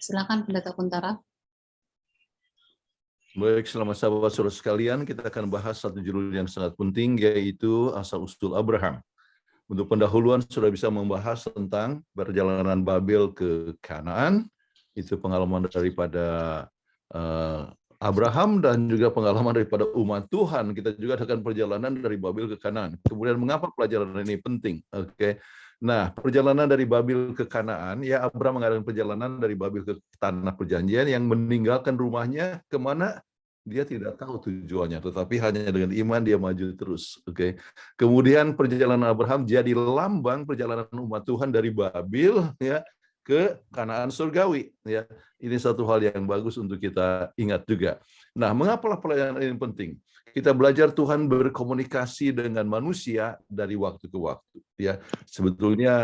Silakan Pendeta Kuntara. Baik, selamat sahabat-sahabat sekalian, kita akan bahas satu judul yang sangat penting, yaitu asal-usul Abraham. Untuk pendahuluan sudah bisa membahas tentang perjalanan Babel ke Kanaan, itu pengalaman daripada Abraham dan juga pengalaman daripada umat Tuhan. Kita juga akan perjalanan dari Babel ke Kanaan. Kemudian mengapa pelajaran ini penting? Oke. Nah, perjalanan dari Babel ke Kanaan, ya Abraham mengadakan perjalanan dari Babel ke tanah perjanjian yang meninggalkan rumahnya kemana? Dia tidak tahu tujuannya, tetapi hanya dengan iman dia maju terus. Oke. Kemudian perjalanan Abraham jadi lambang perjalanan umat Tuhan dari Babel ya ke Kanaan surgawi. Ya, ini satu hal yang bagus untuk kita ingat juga. Nah, mengapa pelajaran ini penting? Kita belajar Tuhan berkomunikasi dengan manusia dari waktu ke waktu. Ya, sebetulnya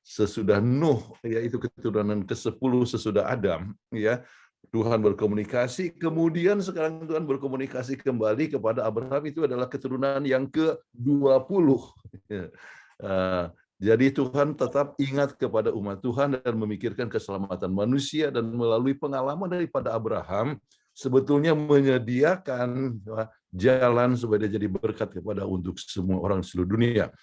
sesudah Nuh, yaitu keturunan ke-10 sesudah Adam, ya Tuhan berkomunikasi. Kemudian sekarang Tuhan berkomunikasi kembali kepada Abraham, itu adalah keturunan yang ke-20. Jadi Tuhan tetap ingat kepada umat Tuhan dan memikirkan keselamatan manusia, dan melalui pengalaman daripada Abraham sebetulnya menyediakan jalan supaya dia jadi berkat kepada untuk semua orang di seluruh dunia.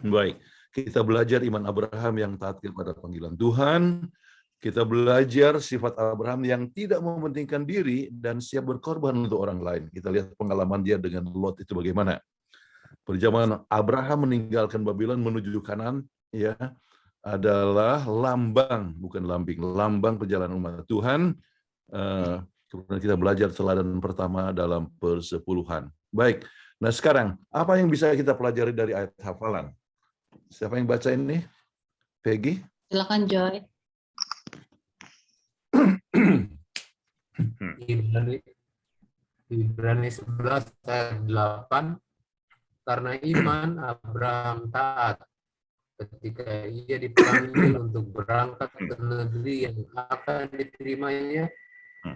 Baik, kita belajar iman Abraham yang taat kepada panggilan Tuhan. Kita belajar sifat Abraham yang tidak mementingkan diri dan siap berkorban untuk orang lain. Kita lihat pengalaman dia dengan Lot itu bagaimana. Perjalanan Abraham meninggalkan Babylon menuju Kanaan ya adalah lambang, bukan lambing, lambang perjalanan umat Tuhan. Kemudian kita belajar teladan pertama dalam persepuluhan. Baik, nah sekarang apa yang bisa kita pelajari dari ayat hafalan? Siapa yang baca ini? Peggy? Silakan Joy. Ibrani 11 ayat 8, karena iman Abraham taat ketika ia dipanggil untuk berangkat ke negeri yang akan diterimanya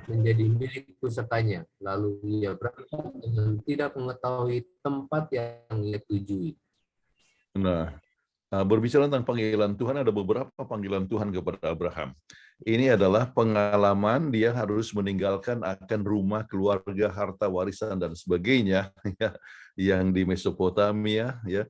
menjadi milik pusakanya. Lalu ia berangkat dengan tidak mengetahui tempat yang ia tujui. Nah, berbicara tentang panggilan Tuhan, ada beberapa panggilan Tuhan kepada Abraham. Ini adalah pengalaman dia harus meninggalkan akan rumah, keluarga, harta, warisan, dan sebagainya ya, yang di Mesopotamia. Ya.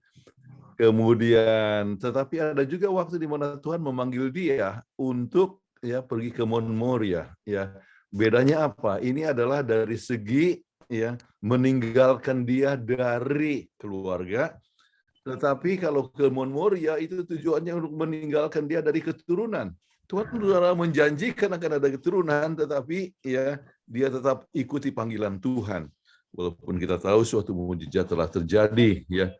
Kemudian, tetapi ada juga waktu di mana Tuhan memanggil dia untuk ya pergi ke Mount Moria. Ya. Bedanya apa? Ini adalah dari segi ya meninggalkan dia dari keluarga. Tetapi kalau ke Mount Moria itu tujuannya untuk meninggalkan dia dari keturunan. Tuhan sudah menjanjikan akan ada keturunan, tetapi ya dia tetap ikuti panggilan Tuhan. Walaupun kita tahu suatu mukjizat telah terjadi, ya.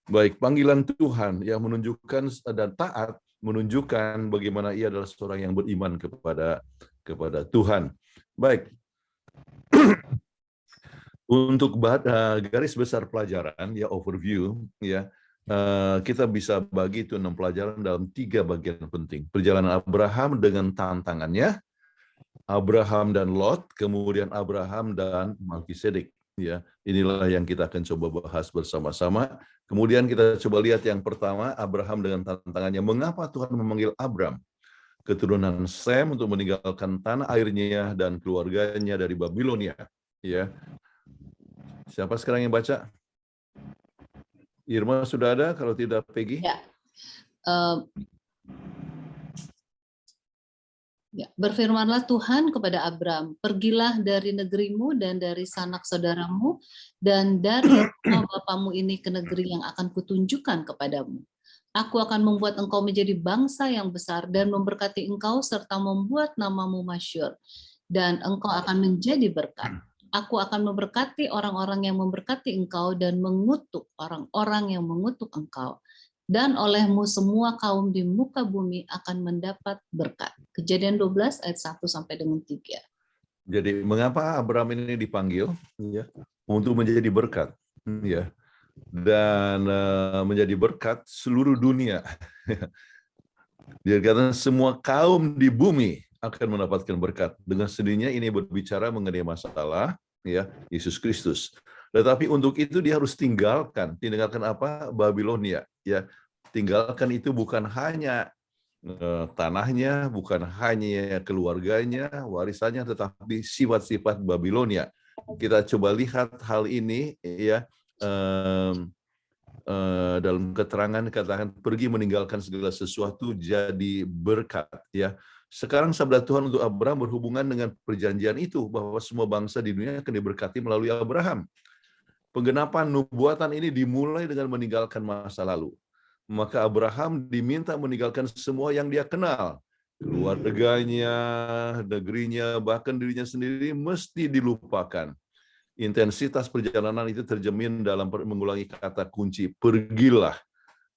Baik, panggilan Tuhan yang menunjukkan dan taat menunjukkan bagaimana ia adalah seorang yang beriman kepada Tuhan. Baik. Untuk garis besar pelajaran ya overview ya. Kita bisa bagi itu 6 pelajaran dalam 3 bagian penting. Perjalanan Abraham dengan tantangannya, Abraham dan Lot, kemudian Abraham dan Melkisedek. Ya, inilah yang kita akan coba bahas bersama-sama. Kemudian kita coba lihat yang pertama, Abraham dengan tantangannya. Mengapa Tuhan memanggil Abram, keturunan Sem, untuk meninggalkan tanah airnya dan keluarganya dari Babilonia? Ya, siapa sekarang yang baca? Irma sudah ada, kalau tidak Peggy? Ya. Berfirmanlah Tuhan kepada Abram, pergilah dari negerimu dan dari sanak saudaramu dan dari rumah bapamu ini ke negeri yang akan kutunjukkan kepadamu. Aku akan membuat engkau menjadi bangsa yang besar dan memberkati engkau serta membuat namamu masyhur, dan engkau akan menjadi berkat. Aku akan memberkati orang-orang yang memberkati engkau dan mengutuk orang-orang yang mengutuk engkau. Dan olehmu semua kaum di muka bumi akan mendapat berkat. Kejadian 12 ayat 1 sampai dengan 3. Jadi mengapa Abraham ini dipanggil ya untuk menjadi berkat ya dan menjadi berkat seluruh dunia. Dia kata semua kaum di bumi akan mendapatkan berkat. Dengan sendirinya ini berbicara mengenai masalah ya Yesus Kristus. Tetapi untuk itu dia harus tinggalkan apa? Babilonia ya. Tinggalkan itu bukan hanya tanahnya, bukan hanya keluarganya, warisannya, tetapi sifat-sifat Babilonia. Kita coba lihat hal ini ya dalam keterangan katakan pergi meninggalkan segala sesuatu jadi berkat ya. Sekarang sabda Tuhan untuk Abraham berhubungan dengan perjanjian itu bahwa semua bangsa di dunia akan diberkati melalui Abraham. Penggenapan nubuatan ini dimulai dengan meninggalkan masa lalu. Maka Abraham diminta meninggalkan semua yang dia kenal. Keluarganya, negerinya, bahkan dirinya sendiri mesti dilupakan. Intensitas perjalanan itu terjamin dalam mengulangi kata kunci, pergilah.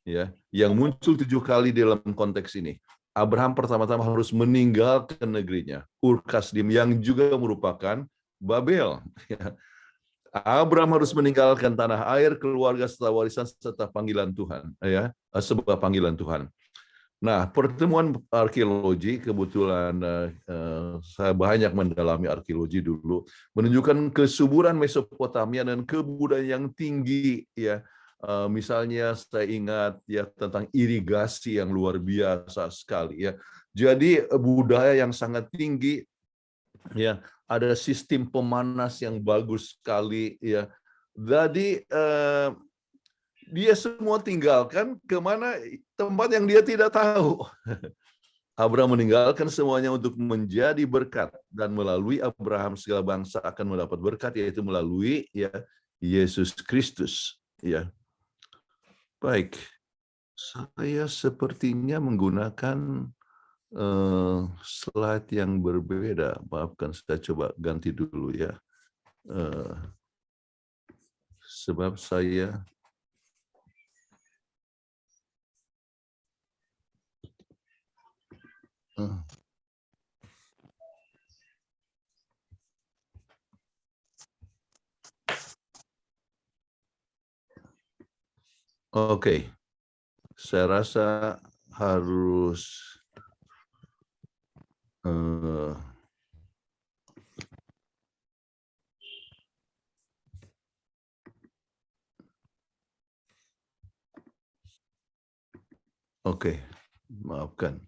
Ya, yang muncul 7 kali dalam konteks ini. Abraham pertama-tama harus meninggalkan negerinya, Ur Kasdim, yang juga merupakan Babel. Abraham harus meninggalkan tanah air, keluarga, serta warisan, serta panggilan Tuhan, ya, sebuah panggilan Tuhan. Nah, pertemuan arkeologi, kebetulan saya banyak mendalami arkeologi dulu, menunjukkan kesuburan Mesopotamia dan kebudayaan yang tinggi, ya. Misalnya saya ingat ya tentang irigasi yang luar biasa sekali, ya. Jadi budaya yang sangat tinggi, ya. Ada sistem pemanas yang bagus sekali, ya. Jadi dia semua tinggalkan kemana, tempat yang dia tidak tahu. Abraham meninggalkan semuanya untuk menjadi berkat, dan melalui Abraham segala bangsa akan mendapat berkat, yaitu melalui ya Yesus Kristus. Ya, baik. Saya sepertinya menggunakan slide yang berbeda. Maafkan, saya coba ganti dulu ya. Sebab saya Oke. Saya rasa harus oke, maafkan.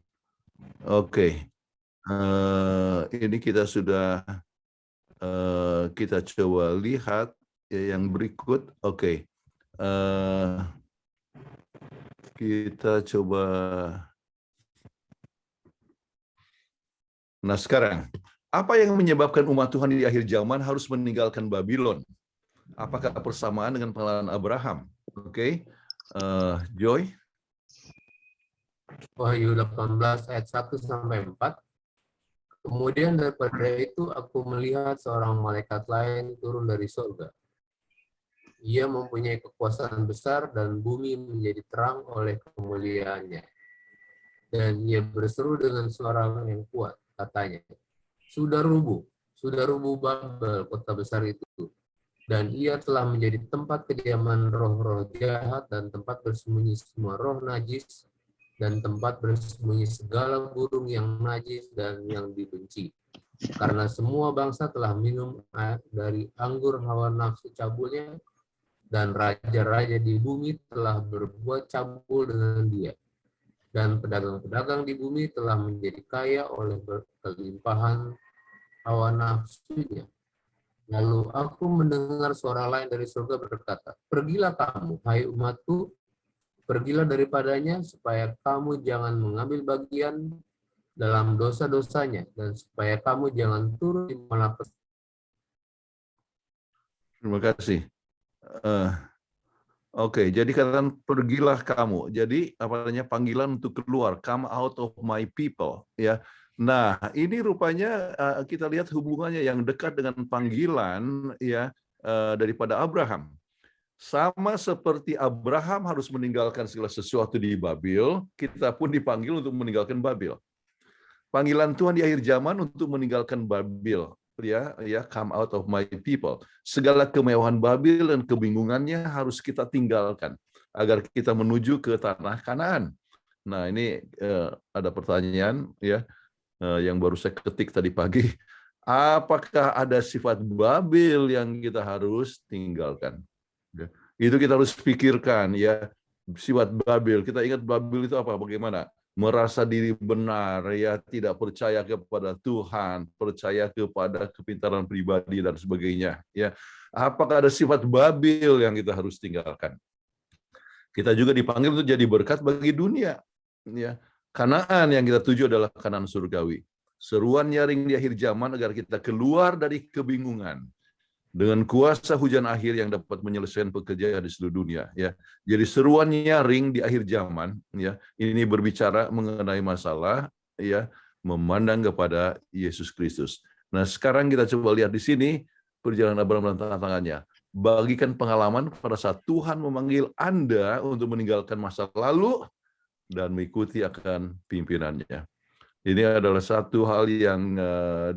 Oke. Ini kita sudah kita coba lihat ya, yang berikut. Oke. Kita coba. Nah, sekarang apa yang menyebabkan umat Tuhan di akhir zaman harus meninggalkan Babylon? Apakah persamaan dengan pengalaman Abraham? Oke. Joy. Wahyu 18 ayat 1 sampai 4. Kemudian daripada itu aku melihat seorang malaikat lain turun dari surga. Ia mempunyai kekuasaan besar dan bumi menjadi terang oleh kemuliaannya. Dan ia berseru dengan suara yang kuat, katanya, sudah rubuh Babel, kota besar itu. Dan ia telah menjadi tempat kediaman roh-roh jahat dan tempat bersembunyi semua roh najis dan tempat bersembunyi segala burung yang najis dan yang dibenci. Karena semua bangsa telah minum dari anggur hawa nafsu cabulnya, dan raja-raja di bumi telah berbuat cabul dengan dia. Dan pedagang-pedagang di bumi telah menjadi kaya oleh kelimpahan hawa nafsunya. Lalu aku mendengar suara lain dari surga berkata, pergilah kamu, hai umatku, pergilah daripadanya, supaya kamu jangan mengambil bagian dalam dosa-dosanya, dan supaya kamu jangan turun di malapetaka. Terima kasih. Oke, jadi katakan pergilah kamu. Jadi apa namanya, panggilan untuk keluar, come out of my people, ya. Nah, ini rupanya kita lihat hubungannya yang dekat dengan panggilan ya daripada Abraham. Sama seperti Abraham harus meninggalkan segala sesuatu di Babel, kita pun dipanggil untuk meninggalkan Babel. Panggilan Tuhan di akhir zaman untuk meninggalkan Babel. Ya, come out of my people. Segala kemewahan Babel dan kebingungannya harus kita tinggalkan agar kita menuju ke tanah Kanaan. Nah, ini ada pertanyaan ya yang baru saya ketik tadi pagi. Apakah ada sifat Babel yang kita harus tinggalkan? Itu kita harus pikirkan ya, sifat Babel. Kita ingat Babel itu apa? Bagaimana? merasa diri benar, ya tidak percaya kepada Tuhan, percaya kepada kepintaran pribadi dan sebagainya. Ya, apakah ada sifat Babil yang kita harus tinggalkan? Kita juga dipanggil untuk jadi berkat bagi dunia. Ya, Kanaan yang kita tuju adalah Kanaan surgawi. Seruan nyaring di akhir zaman agar kita keluar dari kebingungan dengan kuasa hujan akhir yang dapat menyelesaikan pekerjaan di seluruh dunia. Ya, jadi seruan nyaring di akhir zaman, ya, ini berbicara mengenai masalah, ya, memandang kepada Yesus Kristus. Nah, sekarang kita coba lihat di sini perjalanan Abraham dan tantangannya. Bagikan pengalaman pada saat Tuhan memanggil Anda untuk meninggalkan masa lalu dan mengikuti akan pimpinannya. Ini adalah satu hal yang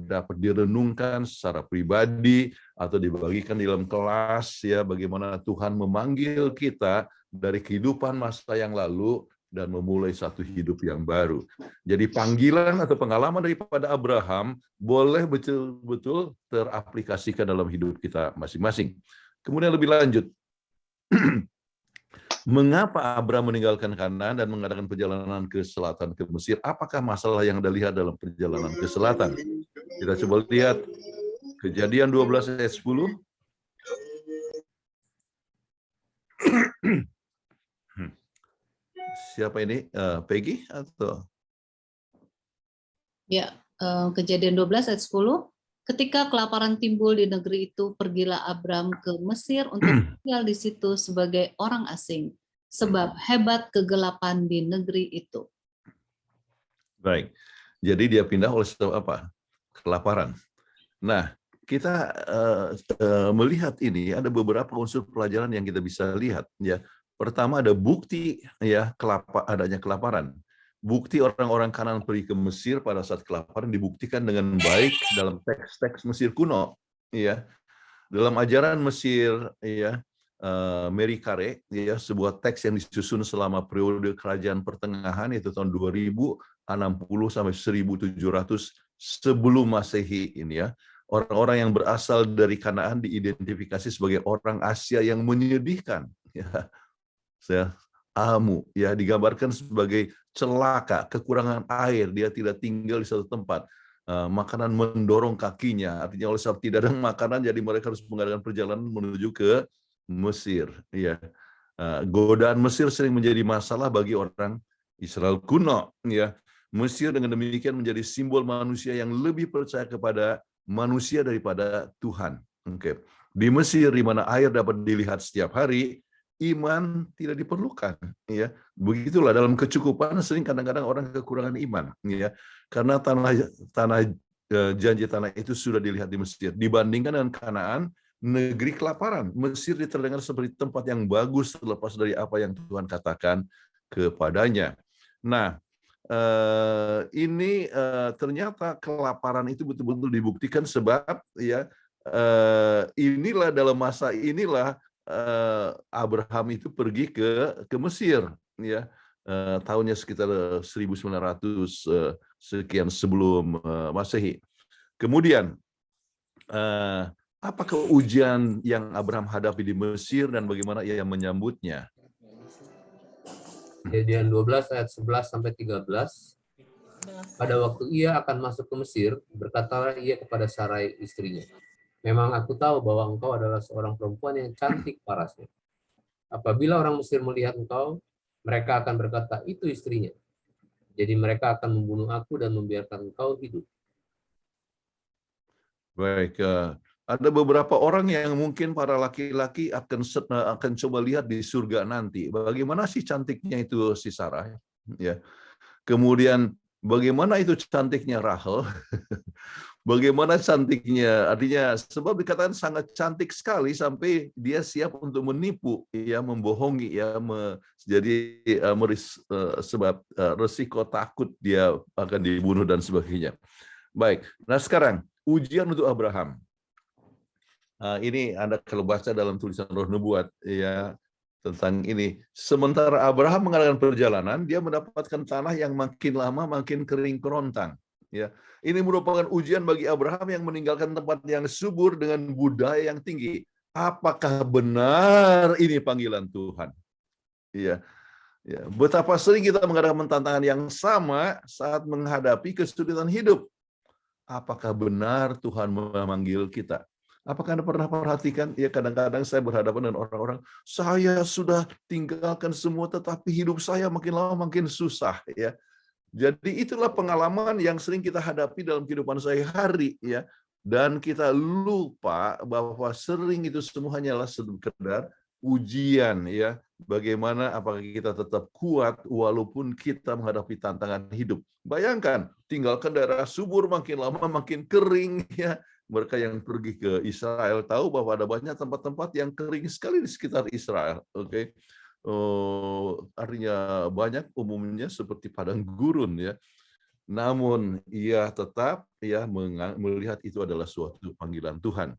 dapat direnungkan secara pribadi atau dibagikan di dalam kelas, ya, bagaimana Tuhan memanggil kita dari kehidupan masa yang lalu dan memulai satu hidup yang baru. Jadi panggilan atau pengalaman daripada Abraham boleh betul-betul teraplikasikan dalam hidup kita masing-masing. Kemudian lebih lanjut, mengapa Abraham meninggalkan Kanaan dan mengadakan perjalanan ke selatan ke Mesir? Apakah masalah yang Anda lihat dalam perjalanan ke selatan? Kita coba lihat Kejadian 12 ayat 10. Siapa ini? Peggy atau? Ya, Kejadian 12 ayat 10. Ketika kelaparan timbul di negeri itu, pergilah Abram ke Mesir untuk tinggal di situ sebagai orang asing, sebab hebat kegelapan di negeri itu. Baik, jadi dia pindah oleh sebab apa? Kelaparan. Nah, kita melihat ini ada beberapa unsur pelajaran yang kita bisa lihat. Ya, pertama ada bukti, ya, adanya kelaparan. Bukti orang-orang Kanaan pergi ke Mesir pada saat kelaparan dibuktikan dengan baik dalam teks-teks Mesir kuno. Ya, dalam ajaran Mesir, ya, Merikare, ya, sebuah teks yang disusun selama periode kerajaan pertengahan, itu tahun 2060 sampai 1700 sebelum Masehi ini, ya. Orang-orang yang berasal dari Kanaan diidentifikasi sebagai orang Asia yang menyedihkan, ya. Amu, ya, digambarkan sebagai celaka, kekurangan air, dia tidak tinggal di satu tempat. Makanan mendorong kakinya, artinya oleh sebab tidak ada makanan, jadi mereka harus mengadakan perjalanan menuju ke Mesir. Ya, godaan Mesir sering menjadi masalah bagi orang Israel kuno. Ya, Mesir dengan demikian menjadi simbol manusia yang lebih percaya kepada manusia daripada Tuhan. Oke, di Mesir di mana air dapat dilihat setiap hari, iman tidak diperlukan, ya. Begitulah dalam kecukupan sering kadang-kadang orang kekurangan iman, ya. Karena tanah janji tanah itu sudah dilihat di Mesir dibandingkan dengan Kanaan, negeri kelaparan. Mesir terdengar seperti tempat yang bagus terlepas dari apa yang Tuhan katakan kepadanya. Nah, ini ternyata kelaparan itu betul-betul dibuktikan sebab, ya, inilah dalam masa inilah Abraham itu pergi ke Mesir, ya, tahunnya sekitar 1900 sekian sebelum Masehi. Kemudian apakah ujian yang Abraham hadapi di Mesir dan bagaimana ia menyambutnya? Kejadian 12 ayat 11 sampai 13. Pada waktu ia akan masuk ke Mesir, berkatalah ia kepada Sarai istrinya, "Memang aku tahu bahwa engkau adalah seorang perempuan yang cantik parasnya. Apabila orang Mesir melihat engkau, mereka akan berkata, itu istrinya. Jadi mereka akan membunuh aku dan membiarkan engkau hidup." Baik, ada beberapa orang yang mungkin para laki-laki akan coba lihat di surga nanti. Bagaimana sih cantiknya itu si Sarah, ya. Kemudian bagaimana itu cantiknya Rahel? Bagaimana cantiknya, artinya sebab dikatakan sangat cantik sekali sampai dia siap untuk menipu, ya, membohongi, ya, sebab resiko takut dia akan dibunuh dan sebagainya. Baik, nah sekarang ujian untuk Abraham. Ini Anda kalau baca dalam tulisan Roh Nubuat, ya, tentang ini. Sementara Abraham mengadakan perjalanan, dia mendapatkan tanah yang makin lama makin kering kerontang. Ya, ini merupakan ujian bagi Abraham yang meninggalkan tempat yang subur dengan budaya yang tinggi. Apakah benar ini panggilan Tuhan? Ya, Ya, betapa sering kita menghadapi tantangan yang sama saat menghadapi kesulitan hidup. Apakah benar Tuhan memanggil kita? Apakah Anda pernah perhatikan? Ya, kadang-kadang saya berhadapan dengan orang-orang, saya sudah tinggalkan semua, tetapi hidup saya makin lama makin susah. Ya, jadi itulah pengalaman yang sering kita hadapi dalam kehidupan sehari-hari. Ya, dan kita lupa bahwa sering itu semua hanyalah sekedar ujian. Ya, bagaimana apakah kita tetap kuat walaupun kita menghadapi tantangan hidup. Bayangkan, tinggalkan daerah subur makin lama makin kering. Ya, mereka yang pergi ke Israel tahu bahwa ada banyak tempat-tempat yang kering sekali di sekitar Israel. Oke, artinya banyak umumnya seperti padang gurun, ya. Namun ia tetap ya melihat itu adalah suatu panggilan Tuhan.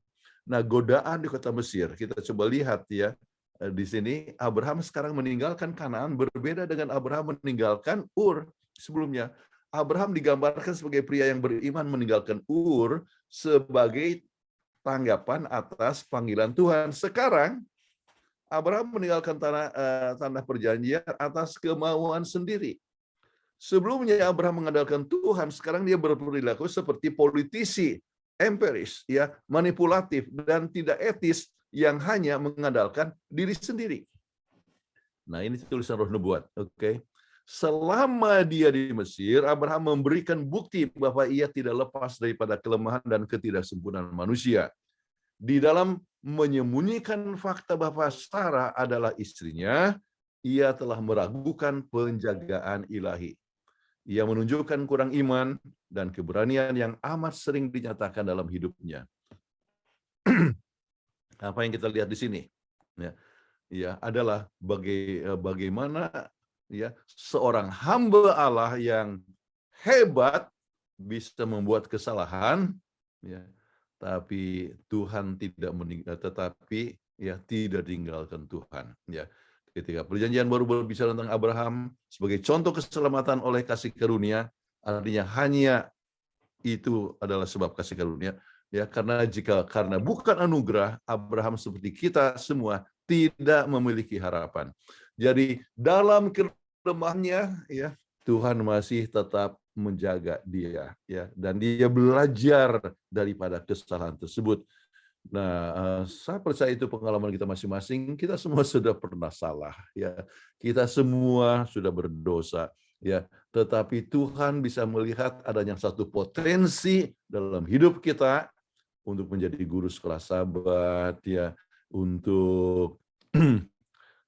Nah, godaan di kota Mesir, kita coba lihat ya. Di sini Abraham sekarang meninggalkan Kanaan, berbeda dengan Abraham meninggalkan Ur sebelumnya. Abraham digambarkan sebagai pria yang beriman meninggalkan Ur sebagai tanggapan atas panggilan Tuhan. Sekarang Abraham meninggalkan tanah perjanjian atas kemauan sendiri. Sebelumnya Abraham mengandalkan Tuhan, sekarang dia berperilaku seperti politisi, empiris, ya, manipulatif dan tidak etis yang hanya mengandalkan diri sendiri. Nah, ini tulisan Roh Nubuat, oke. Selama dia di Mesir, Abraham memberikan bukti bahwa ia tidak lepas daripada kelemahan dan ketidaksempurnaan manusia. Di dalam menyembunyikan fakta bahwa Sarah adalah istrinya, ia telah meragukan penjagaan ilahi. Ia menunjukkan kurang iman dan keberanian yang amat sering dinyatakan dalam hidupnya. Apa yang kita lihat di sini? Ya, adalah bagaimana ya seorang hamba Allah yang hebat bisa membuat kesalahan, ya, tapi Tuhan tidak tidak tinggalkan Tuhan. Ya, ketika perjanjian baru berbicara tentang Abraham sebagai contoh keselamatan oleh kasih karunia, artinya hanya itu adalah sebab kasih karunia. Ya, karena bukan anugerah, Abraham seperti kita semua tidak memiliki harapan. Jadi dalam kelemahannya, ya, Tuhan masih tetap menjaga dia, ya, dan dia belajar daripada kesalahan tersebut. Nah, saya percaya itu pengalaman kita masing-masing. Kita semua sudah pernah salah, ya. Kita semua sudah berdosa, ya. Tetapi Tuhan bisa melihat adanya satu potensi dalam hidup kita untuk menjadi guru sekolah Sabat, ya, untuk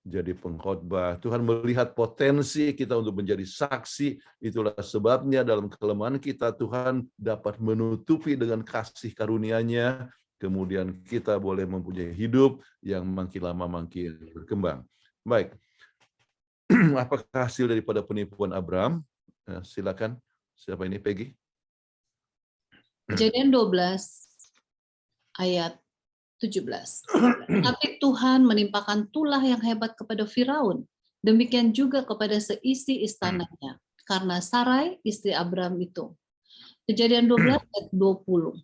jadi pengkhotbah. Tuhan melihat potensi kita untuk menjadi saksi. Itulah sebabnya dalam kelemahan kita Tuhan dapat menutupi dengan kasih karunia-Nya. Kemudian kita boleh mempunyai hidup yang makin lama makin berkembang. Baik. Apakah hasil daripada penipuan Abraham? Silakan. Siapa ini, Peggy? Kejadian 12 ayat 17. Tapi Tuhan menimpakan tulah yang hebat kepada Firaun, demikian juga kepada seisi istananya, karena Sarai istri Abraham itu. Kejadian 12 ayat 20.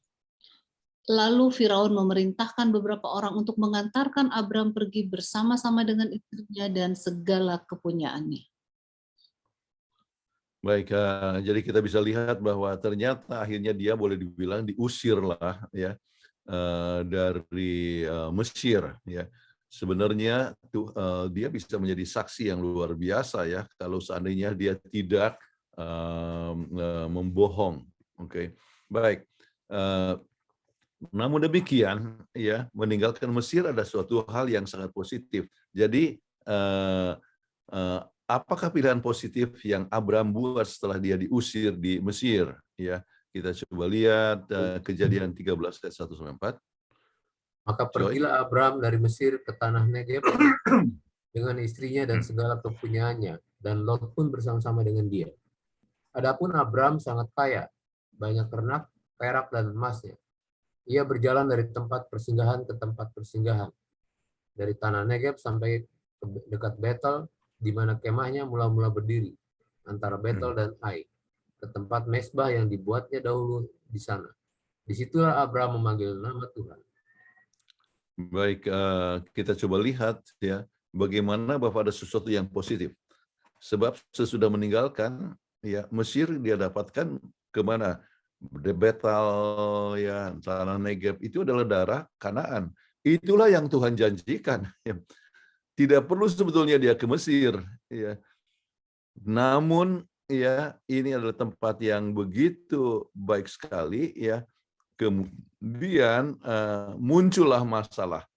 Lalu Firaun memerintahkan beberapa orang untuk mengantarkan Abraham pergi bersama-sama dengan istrinya dan segala kepunyaannya. Baik, jadi kita bisa lihat bahwa ternyata akhirnya dia boleh dibilang diusir lah, ya, dari Mesir, ya. Sebenarnya dia bisa menjadi saksi yang luar biasa, ya, kalau seandainya dia tidak membohong. Oke, baik. Namun demikian, ya, meninggalkan Mesir ada suatu hal yang sangat positif. Jadi apakah pilihan positif yang Abraham buat setelah dia diusir di Mesir? Ya, kita coba lihat Kejadian 13 ayat 1-4. Maka pergilah Abraham dari Mesir ke tanah Negeb dengan istrinya dan segala kepunyaannya, dan Lot pun bersama-sama dengan dia. Adapun Abraham sangat kaya, banyak ternak, perak dan emasnya. Ia berjalan dari tempat persinggahan ke tempat persinggahan, dari tanah Negeb sampai ke dekat Betel, di mana kemahnya mula-mula berdiri, antara Betel dan Ai, ke tempat mesbah yang dibuatnya dahulu di sana. Disitulah Abraham memanggil nama Tuhan. Baik, kita coba lihat, ya, bagaimana bahwa ada sesuatu yang positif. Sebab sesudah meninggalkan ya Mesir, dia dapatkan kemana? Betel, ya, tanah Negeb, itu adalah daerah Kanaan. Itulah yang Tuhan janjikan. Tidak perlu sebetulnya dia ke Mesir, ya. Namun ya ini adalah tempat yang begitu baik sekali, ya. Kemudian muncullah masalah.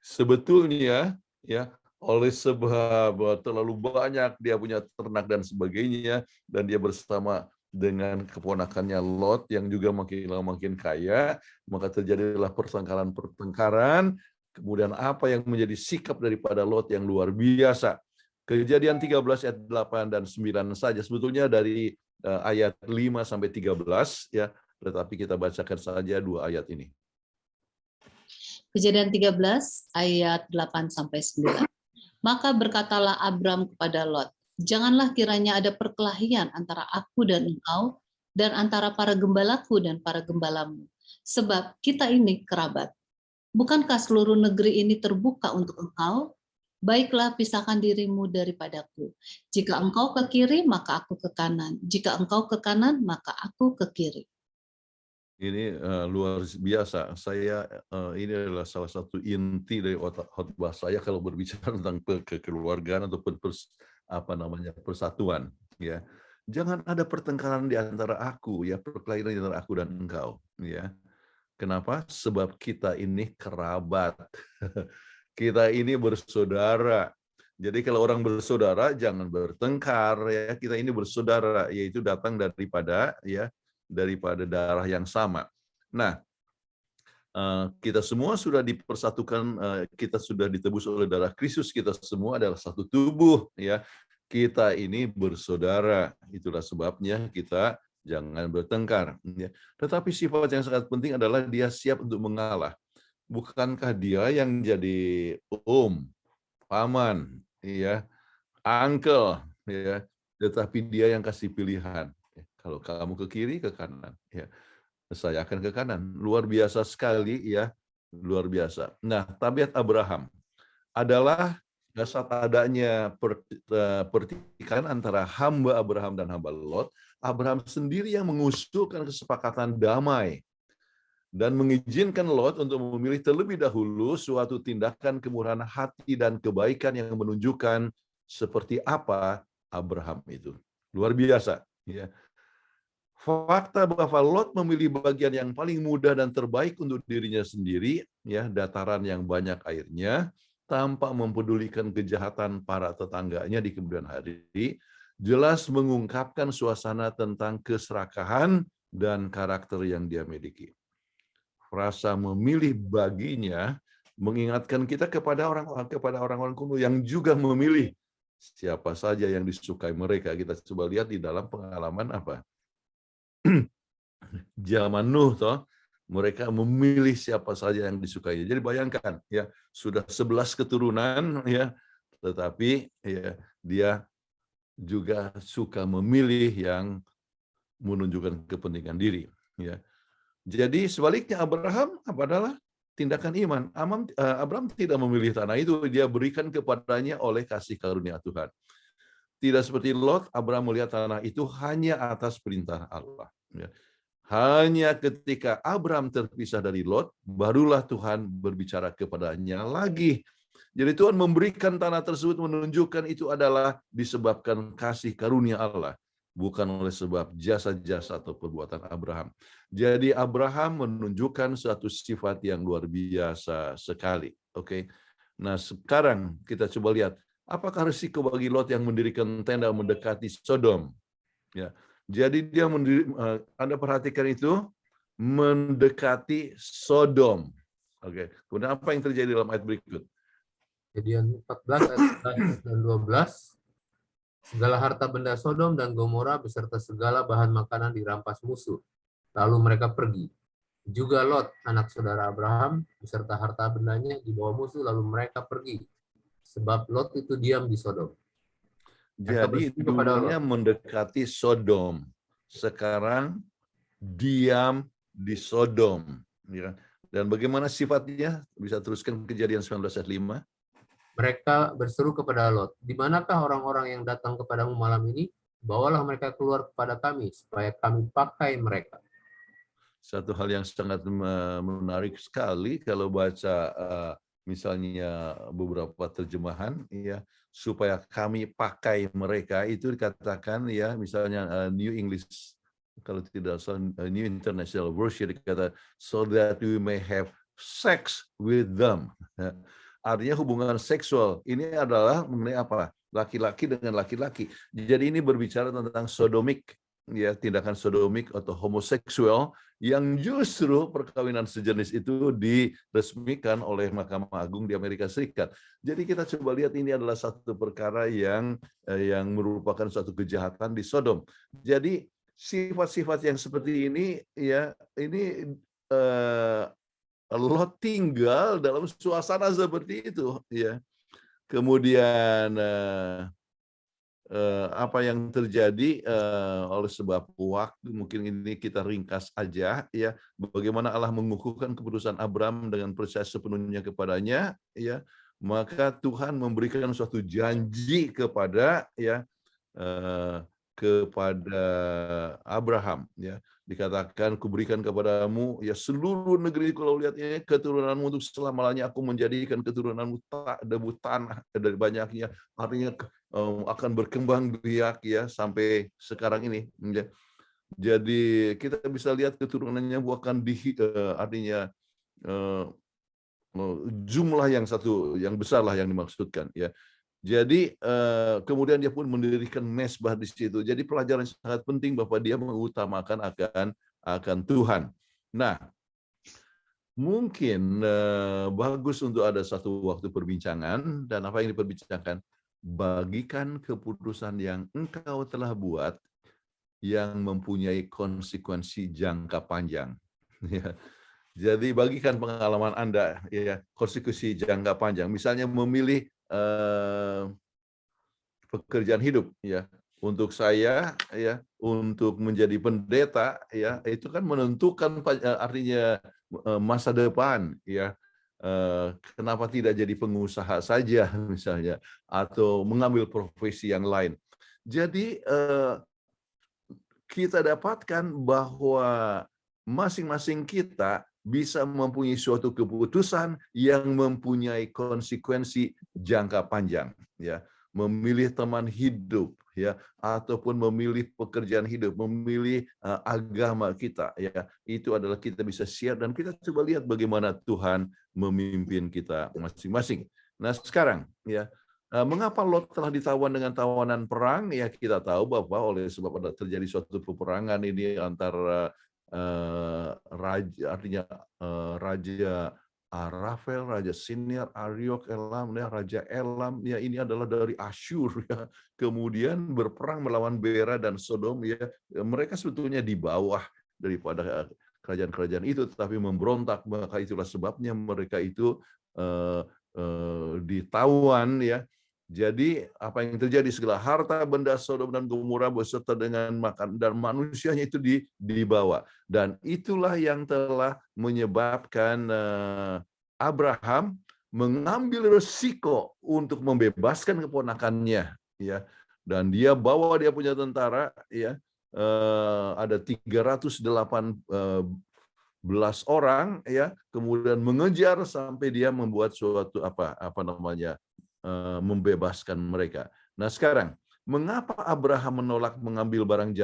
Sebetulnya ya oleh sebab terlalu banyak dia punya ternak dan sebagainya, dan dia bersama dengan keponakannya Lot yang juga makin lama makin kaya, maka terjadilah pertengkaran. Kemudian apa yang menjadi sikap daripada Lot yang luar biasa. Kejadian 13 ayat 8 dan 9 saja sebetulnya dari ayat 5 sampai 13 ya, tetapi kita bacakan saja 2 ayat ini. Kejadian 13 ayat 8 sampai 9. Maka berkatalah Abram kepada Lot, janganlah kiranya ada perkelahian antara aku dan engkau, dan antara para gembalaku dan para gembalamu, sebab kita ini kerabat. Bukankah seluruh negeri ini terbuka untuk engkau? Baiklah, pisahkan dirimu daripadaku. Jika engkau ke kiri, maka aku ke kanan. Jika engkau ke kanan, maka aku ke kiri. Ini luar biasa. Saya ini adalah salah satu inti dari khotbah saya kalau berbicara tentang kekeluargaan ataupun persatuan. Ya, jangan ada pertengkaran di antara aku, ya, perkelahian di antara aku dan engkau. Ya, kenapa? Sebab kita ini kerabat. Kita ini bersaudara. Jadi kalau orang bersaudara jangan bertengkar, ya. Kita ini bersaudara, yaitu datang daripada darah yang sama. Nah, kita semua sudah dipersatukan, kita sudah ditebus oleh darah Kristus, kita semua adalah satu tubuh, ya. Kita ini bersaudara. Itulah sebabnya kita jangan bertengkar, ya. Tetapi sifat yang sangat penting adalah dia siap untuk mengalah. Bukankah dia yang jadi paman, ya, uncle, ya, tetapi dia yang kasih pilihan. Kalau kamu ke kiri, ke kanan, ya, saya akan ke kanan. Luar biasa sekali, ya, luar biasa. Nah, tabiat Abraham adalah saat adanya pertikaian antara hamba Abraham dan hamba Lot, Abraham sendiri yang mengusulkan kesepakatan damai dan mengizinkan Lot untuk memilih terlebih dahulu suatu tindakan kemurahan hati dan kebaikan yang menunjukkan seperti apa Abraham itu. Luar biasa, ya. Fakta bahwa Lot memilih bagian yang paling mudah dan terbaik untuk dirinya sendiri, ya, dataran yang banyak airnya, tanpa mempedulikan kejahatan para tetangganya di kemudian hari, jelas mengungkapkan suasana tentang keserakahan dan karakter yang dia miliki. Rasa memilih baginya mengingatkan kita kepada orang-orang kuno yang juga memilih siapa saja yang disukai mereka. Kita coba lihat di dalam pengalaman apa? Zaman Nuh, toh, mereka memilih siapa saja yang disukai. Jadi bayangkan, ya, sudah 11 keturunan, ya, tetapi ya dia juga suka memilih yang menunjukkan kepentingan diri, ya. Jadi sebaliknya Abraham adalah tindakan iman. Abraham tidak memilih tanah itu, dia berikan kepadanya oleh kasih karunia Tuhan. Tidak seperti Lot, Abraham melihat tanah itu hanya atas perintah Allah. Hanya ketika Abraham terpisah dari Lot, barulah Tuhan berbicara kepadanya lagi. Jadi Tuhan memberikan tanah tersebut menunjukkan itu adalah disebabkan kasih karunia Allah, bukan oleh sebab jasa-jasa atau perbuatan Abraham. Jadi Abraham menunjukkan suatu sifat yang luar biasa sekali. Oke. Nah, sekarang kita coba lihat, apakah risiko bagi Lot yang mendirikan tenda mendekati Sodom? Ya. Jadi dia Anda perhatikan itu, mendekati Sodom. Oke. Kemudian apa yang terjadi dalam ayat berikut? Kejadian 14 ayat 11 dan 12. Segala harta benda Sodom dan Gomora beserta segala bahan makanan dirampas musuh. Lalu mereka pergi. Juga Lot, anak saudara Abraham, beserta harta bendanya dibawa musuh, lalu mereka pergi. Sebab Lot itu diam di Sodom. Jadi dulunya mendekati Sodom, sekarang diam di Sodom. Dan bagaimana sifatnya? Bisa teruskan Kejadian 19 ayat 5. Mereka berseru kepada Lot, "Di manakah orang-orang yang datang kepadamu malam ini? Bawalah mereka keluar kepada kami, supaya kami pakai mereka." Satu hal yang sangat menarik sekali kalau baca misalnya beberapa terjemahan, ya, supaya kami pakai mereka, itu dikatakan, ya, misalnya New English, kalau tidak salah New International Version dikata so that we may have sex with them. Ya. Artinya hubungan seksual ini adalah mengenai apa? Laki-laki dengan laki-laki. Jadi ini berbicara tentang sodomik, ya, tindakan sodomik atau homoseksual yang justru perkawinan sejenis itu diresmikan oleh Mahkamah Agung di Amerika Serikat. Jadi kita coba lihat ini adalah satu perkara yang merupakan suatu kejahatan di Sodom. Jadi sifat-sifat yang seperti ini, ya, ini Lot tinggal dalam suasana seperti itu, ya. Kemudian apa yang terjadi oleh sebab waktu, mungkin ini kita ringkas aja, ya, bagaimana Allah mengukuhkan keputusan Abram dengan percaya sepenuhnya kepadanya, ya, maka Tuhan memberikan suatu janji kepada, ya, kepada Abraham, ya, dikatakan kuberikan kepadamu, ya, seluruh negeri, kalau lihat ini keturunanmu untuk selama-lamanya, aku menjadikan keturunanmu tak debu tanah dari banyaknya, artinya akan berkembang biak, ya, sampai sekarang ini, ya. Jadi kita bisa lihat keturunannya akan artinya jumlah yang besar lah yang dimaksudkan, ya. Jadi kemudian dia pun mendirikan mezbah di situ. Jadi pelajaran sangat penting bahwa dia mengutamakan akan Tuhan. Nah, mungkin bagus untuk ada satu waktu perbincangan, dan apa yang diperbincangkan, bagikan keputusan yang engkau telah buat yang mempunyai konsekuensi jangka panjang. Ya. Jadi bagikan pengalaman Anda, ya, konsekuensi jangka panjang. Misalnya memilih pekerjaan hidup, ya. Untuk saya, ya, untuk menjadi pendeta, ya, itu kan menentukan artinya masa depan, ya. Kenapa tidak jadi pengusaha saja misalnya, atau mengambil profesi yang lain. Jadi kita dapatkan bahwa masing-masing kita bisa mempunyai suatu keputusan yang mempunyai konsekuensi jangka panjang, ya. Memilih teman hidup, ya, ataupun memilih pekerjaan hidup, memilih agama kita, ya. Itu adalah kita bisa share, dan kita coba lihat bagaimana Tuhan memimpin kita masing-masing. Nah, sekarang, ya, mengapa Lot telah ditawan dengan tawanan perang? Ya, kita tahu bahwa oleh sebab ada terjadi suatu peperangan ini antara raja, artinya Raja Arafel, Raja Sinir, Ariok, Elam, ya, Raja Elam, ya, ini adalah dari Asyur, ya. Kemudian berperang melawan Bera dan Sodom, ya. Mereka sebetulnya di bawah daripada kerajaan-kerajaan itu, tetapi memberontak, maka itulah sebabnya mereka itu ditawan, ya. Jadi apa yang terjadi, segala harta benda Sodom dan Gomora beserta dengan makan dan manusianya itu dibawa, dan itulah yang telah menyebabkan Abraham mengambil resiko untuk membebaskan keponakannya, ya, dan dia bawa dia punya tentara, ya, ada 318 orang, ya, kemudian mengejar sampai dia membuat suatu apa namanya, membebaskan mereka. Nah, sekarang mengapa Abraham menolak mengambil barang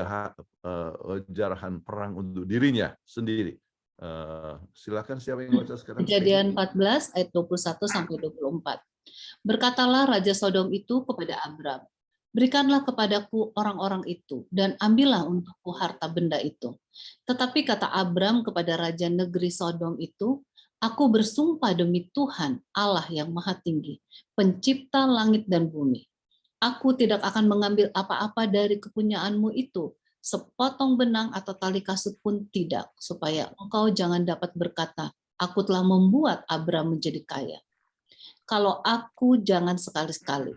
jarahan perang untuk dirinya sendiri? Silakan, siapa yang baca sekarang? Kejadian 14 ayat 21 sampai 24. Berkatalah Raja Sodom itu kepada Abram, berikanlah kepadaku orang-orang itu, dan ambillah untukku harta benda itu. Tetapi kata Abram kepada Raja negeri Sodom itu, aku bersumpah demi Tuhan, Allah yang Maha Tinggi, pencipta langit dan bumi. Aku tidak akan mengambil apa-apa dari kepunyaanmu itu, sepotong benang atau tali kasut pun tidak, supaya engkau jangan dapat berkata, aku telah membuat Abram menjadi kaya. Kalau aku, jangan sekali-sekali.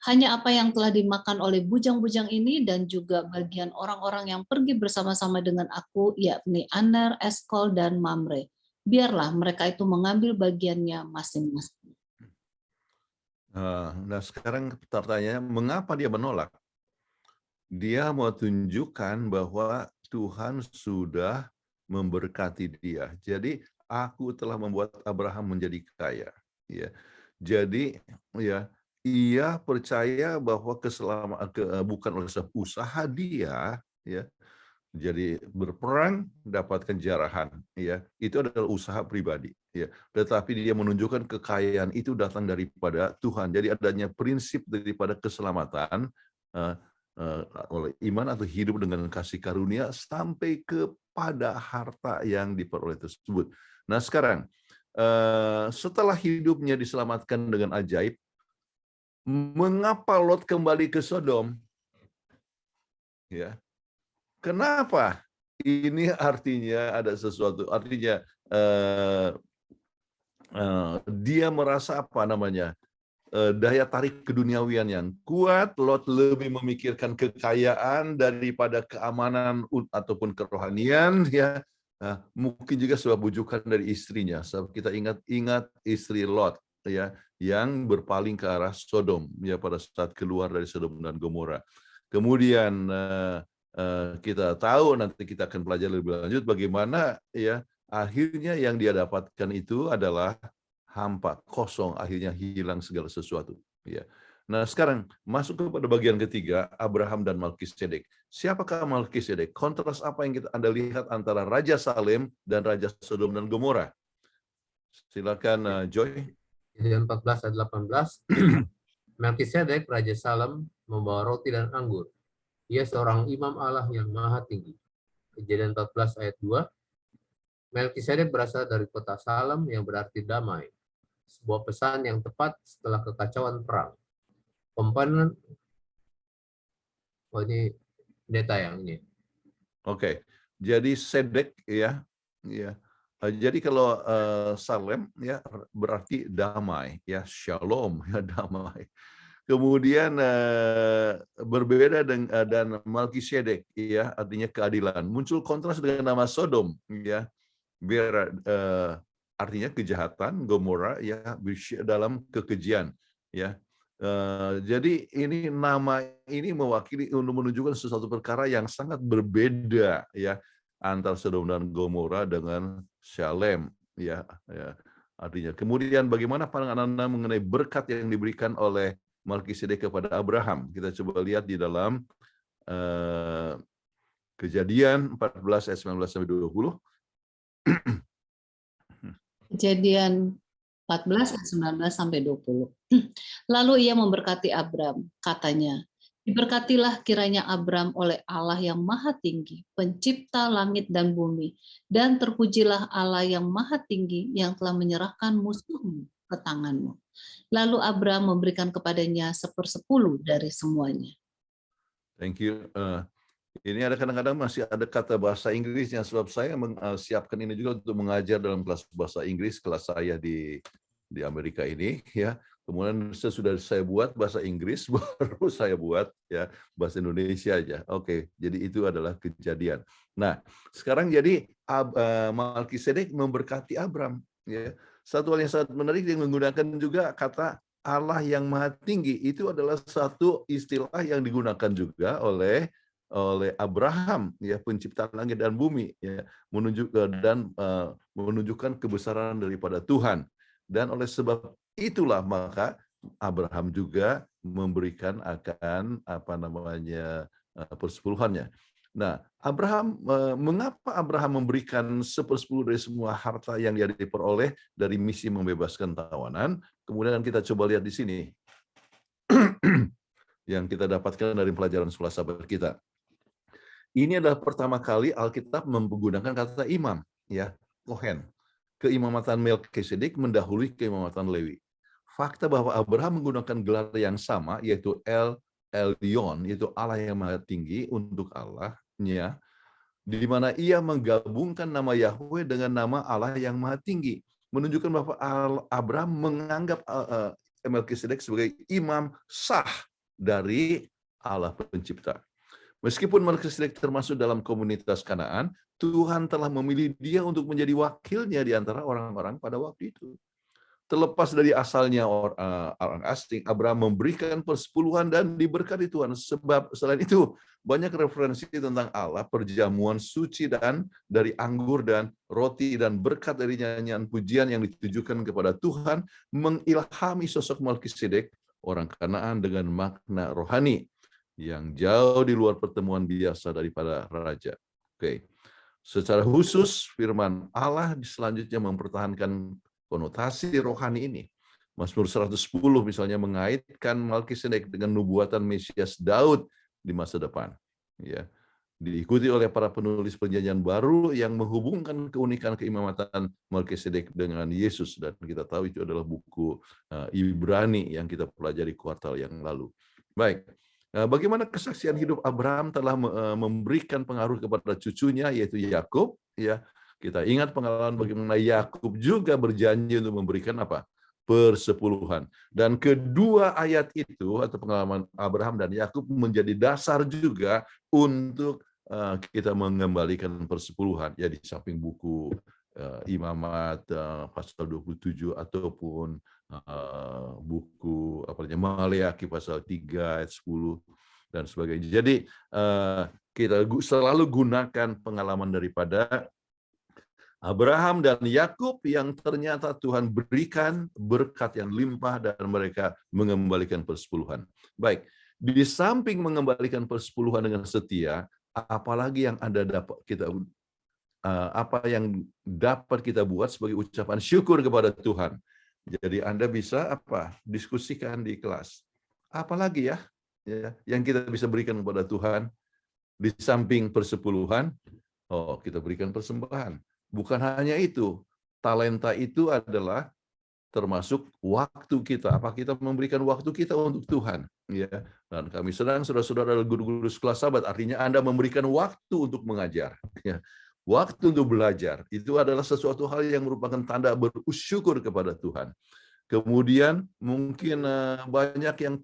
Hanya apa yang telah dimakan oleh bujang-bujang ini dan juga bagian orang-orang yang pergi bersama-sama dengan aku, yakni Aner, Eskol, dan Mamre. Biarlah mereka itu mengambil bagiannya masing-masing. Nah, sekarang pertanyaannya, mengapa dia menolak? Dia mau tunjukkan bahwa Tuhan sudah memberkati dia. Jadi, aku telah membuat Abraham menjadi kaya. Ya. Jadi, ya, ia percaya bahwa bukan oleh sebab usaha dia, ya, jadi berperang dapatkan jarahan, ya, itu adalah usaha pribadi, ya, tetapi dia menunjukkan kekayaan itu datang daripada Tuhan. Jadi adanya prinsip daripada keselamatan eh, oleh iman atau hidup dengan kasih karunia sampai kepada harta yang diperoleh tersebut. Nah, sekarang setelah hidupnya diselamatkan dengan ajaib, mengapa Lot kembali ke Sodom? Ya, kenapa? Ini artinya ada sesuatu. Artinya dia merasa apa namanya, daya tarik keduniawian yang kuat. Lot lebih memikirkan kekayaan daripada keamanan ataupun kerohanian. Ya, mungkin juga sebab bujukan dari istrinya. Sebab kita ingat istri Lot, ya, yang berpaling ke arah Sodom, ya, pada saat keluar dari Sodom dan Gomora. Kemudian kita tahu, nanti kita akan pelajari lebih lanjut bagaimana, ya, akhirnya yang dia dapatkan itu adalah hampa, kosong, akhirnya hilang segala sesuatu. Ya. Nah, sekarang masuk kepada bagian ketiga, Abraham dan Melkisedek. Siapakah Melkisedek? Kontras apa yang Anda lihat antara Raja Salem dan Raja Sodom dan Gomora? Silakan, Joy. Kejadian 14 ayat 18. Melkisedek, Raja Salem, membawa roti dan anggur. Ia seorang imam Allah yang maha tinggi. Kejadian 14 ayat 2. Melkisedek berasal dari kota Salem yang berarti damai. Sebuah pesan yang tepat setelah kekacauan perang. Komponen, ini data yang ini. Oke, jadi Sedek, ya, ya. Jadi kalau Salem, ya, berarti damai, ya, shalom, ya, damai. Kemudian berbeda dengan dan Melkisedek, ya, artinya keadilan. Muncul kontras dengan nama Sodom, ya, artinya kejahatan, Gomora, ya, dalam kekejian, ya. Jadi ini nama ini mewakili untuk menunjukkan sesuatu perkara yang sangat berbeda, ya, antara Sodom dan Gomora dengan Salem, ya, ya. Artinya kemudian bagaimana pandangan Anda mengenai berkat yang diberikan oleh Melkisedek kepada Abraham? Kita coba lihat di dalam Kejadian 14 ayat 19 sampai 20. Kejadian 14 ayat 19 sampai 20. Lalu ia memberkati Abram, katanya, diberkatilah kiranya Abram oleh Allah yang maha tinggi, pencipta langit dan bumi, dan terpujilah Allah yang maha tinggi yang telah menyerahkan musuhmu ke tanganmu. Lalu Abram memberikan kepadanya 1/10 dari semuanya. Thank you. Ini ada kadang-kadang masih ada kata bahasa Inggrisnya, sebab saya menyiapkan ini juga untuk mengajar dalam kelas bahasa Inggris, kelas saya di Amerika ini, ya. Kemudian sesudah saya buat bahasa Inggris, baru saya buat, ya, bahasa Indonesia aja. Oke, jadi itu adalah kejadian. Nah, sekarang jadi Melkisedek memberkati Abram, ya. Satu hal yang sangat menarik yang menggunakan juga kata Allah yang maha tinggi, itu adalah satu istilah yang digunakan juga oleh Abraham, ya, pencipta langit dan bumi, ya, menunjukkan kebesaran daripada Tuhan. Dan oleh sebab itulah maka Abraham juga memberikan akan persepuluhannya. Nah, mengapa Abraham memberikan 1/10 dari semua harta yang dia diperoleh dari misi membebaskan tawanan? Kemudian kita coba lihat di sini yang kita dapatkan dari pelajaran sekolah sahabat kita. Ini adalah pertama kali Alkitab menggunakan kata imam, ya, Kohen. Keimamatan Melkisedek mendahului keimamatan Lewi. Fakta bahwa Abraham menggunakan gelar yang sama, yaitu El Elyon, yaitu Allah yang maha tinggi untuk Allahnya, di mana ia menggabungkan nama Yahweh dengan nama Allah yang maha tinggi, menunjukkan bahwa Abraham menganggap Melkisedek sebagai imam sah dari Allah pencipta. Meskipun Melkisedek termasuk dalam komunitas Kanaan, Tuhan telah memilih dia untuk menjadi wakilnya di antara orang-orang pada waktu itu. Terlepas dari asalnya orang asing, Abraham memberikan persepuluhan dan diberkati Tuhan. Sebab selain itu, banyak referensi tentang Allah, perjamuan suci dan dari anggur dan roti dan berkat dari nyanyian pujian yang ditujukan kepada Tuhan mengilhami sosok Melkisedek, orang Kanaan dengan makna rohani yang jauh di luar pertemuan biasa daripada raja. Oke. Secara khusus, firman Allah selanjutnya mempertahankan konotasi rohani ini. Mazmur 110 misalnya mengaitkan Melkisedek dengan nubuatan Mesias Daud di masa depan. Ya, diikuti oleh para penulis Perjanjian Baru yang menghubungkan keunikan keimamatan Melkisedek dengan Yesus, dan kita tahu itu adalah buku Ibrani yang kita pelajari kuartal yang lalu. Baik, bagaimana kesaksian hidup Abraham telah memberikan pengaruh kepada cucunya yaitu Yakub, ya. Kita ingat pengalaman bagaimana Yakub juga berjanji untuk memberikan apa? Persepuluhan. Dan kedua ayat itu atau pengalaman Abraham dan Yakub menjadi dasar juga untuk kita mengembalikan persepuluhan. Ya, di samping buku Imamat pasal 27 ataupun buku Maleakhi pasal 3 ayat 10 dan sebagainya. Jadi kita selalu gunakan pengalaman daripada Abraham dan Yakub yang ternyata Tuhan berikan berkat yang limpah dan mereka mengembalikan persepuluhan. Baik, di samping mengembalikan persepuluhan dengan setia, apalagi yang apa yang dapat kita buat sebagai ucapan syukur kepada Tuhan. Jadi Anda bisa diskusikan di kelas. Apalagi ya yang kita bisa berikan kepada Tuhan di samping persepuluhan? Oh, kita berikan persembahan. Bukan hanya itu, talenta itu adalah termasuk waktu kita. Apa kita memberikan waktu kita untuk Tuhan? Ya. Dan kami sedang saudara-saudara adalah guru-guru sekolah Sabat, artinya Anda memberikan waktu untuk mengajar. Ya. Waktu untuk belajar itu adalah sesuatu hal yang merupakan tanda bersyukur kepada Tuhan. Kemudian mungkin banyak yang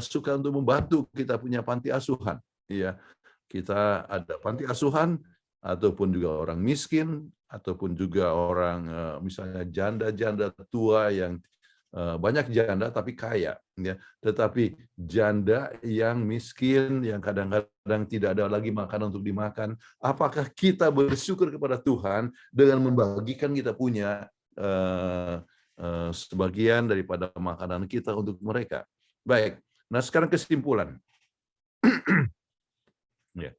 suka untuk membantu. Kita punya panti asuhan. Ya. Kita ada panti asuhan ataupun juga orang miskin, ataupun juga orang misalnya janda-janda tua yang banyak janda tapi kaya, ya. Tetapi janda yang miskin yang kadang-kadang tidak ada lagi makanan untuk dimakan, apakah kita bersyukur kepada Tuhan dengan membagikan kita punya sebagian daripada makanan kita untuk mereka? Baik. Nah, sekarang kesimpulan. Ya.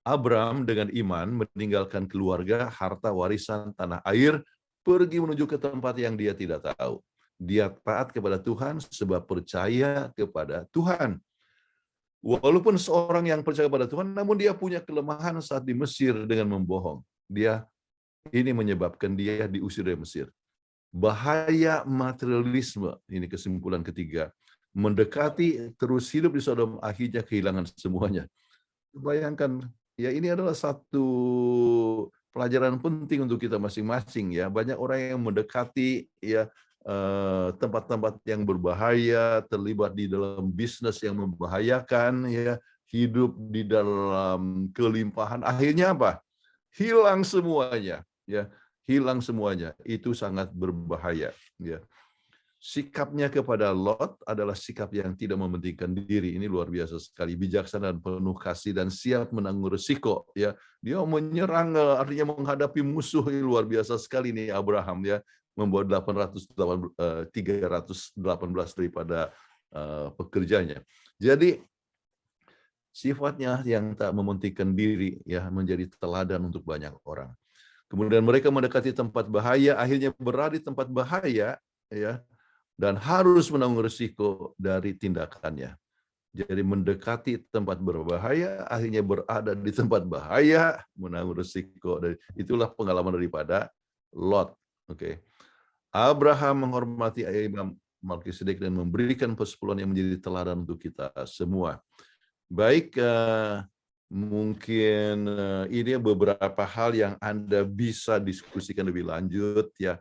Abraham dengan iman meninggalkan keluarga, harta warisan, tanah air, pergi menuju ke tempat yang dia tidak tahu. Dia taat kepada Tuhan sebab percaya kepada Tuhan. Walaupun seorang yang percaya kepada Tuhan, namun dia punya kelemahan saat di Mesir dengan membohong. Ini menyebabkan dia diusir dari Mesir. Bahaya materialisme, ini kesimpulan ketiga. Mendekati terus hidup di Sodom, akhirnya kehilangan semuanya. Bayangkan, ya ini adalah satu pelajaran penting untuk kita masing-masing, ya. Banyak orang yang mendekati ya tempat-tempat yang berbahaya, terlibat di dalam bisnis yang membahayakan, ya, hidup di dalam kelimpahan, akhirnya apa? Hilang semuanya, ya. Hilang semuanya. Itu sangat berbahaya, ya. Sikapnya kepada Lot adalah sikap yang tidak mementingkan diri. Ini luar biasa sekali, bijaksana dan penuh kasih dan siap menanggung resiko. Ya, dia menyerang, artinya menghadapi musuh. Ini luar biasa sekali nih Abraham, ya, membawa 318 daripada pekerjanya. Jadi sifatnya yang tak mementingkan diri, ya, menjadi teladan untuk banyak orang. Kemudian mereka mendekati tempat bahaya, akhirnya berada di tempat bahaya, ya, dan harus menanggung risiko dari tindakannya. Jadi mendekati tempat berbahaya, akhirnya berada di tempat bahaya, menanggung risiko. Itulah pengalaman daripada Lot. Oke. Abraham menghormati Imam Melkisedek dan memberikan persepuluhan yang menjadi teladan untuk kita semua. Baik, mungkin ini beberapa hal yang Anda bisa diskusikan lebih lanjut, ya.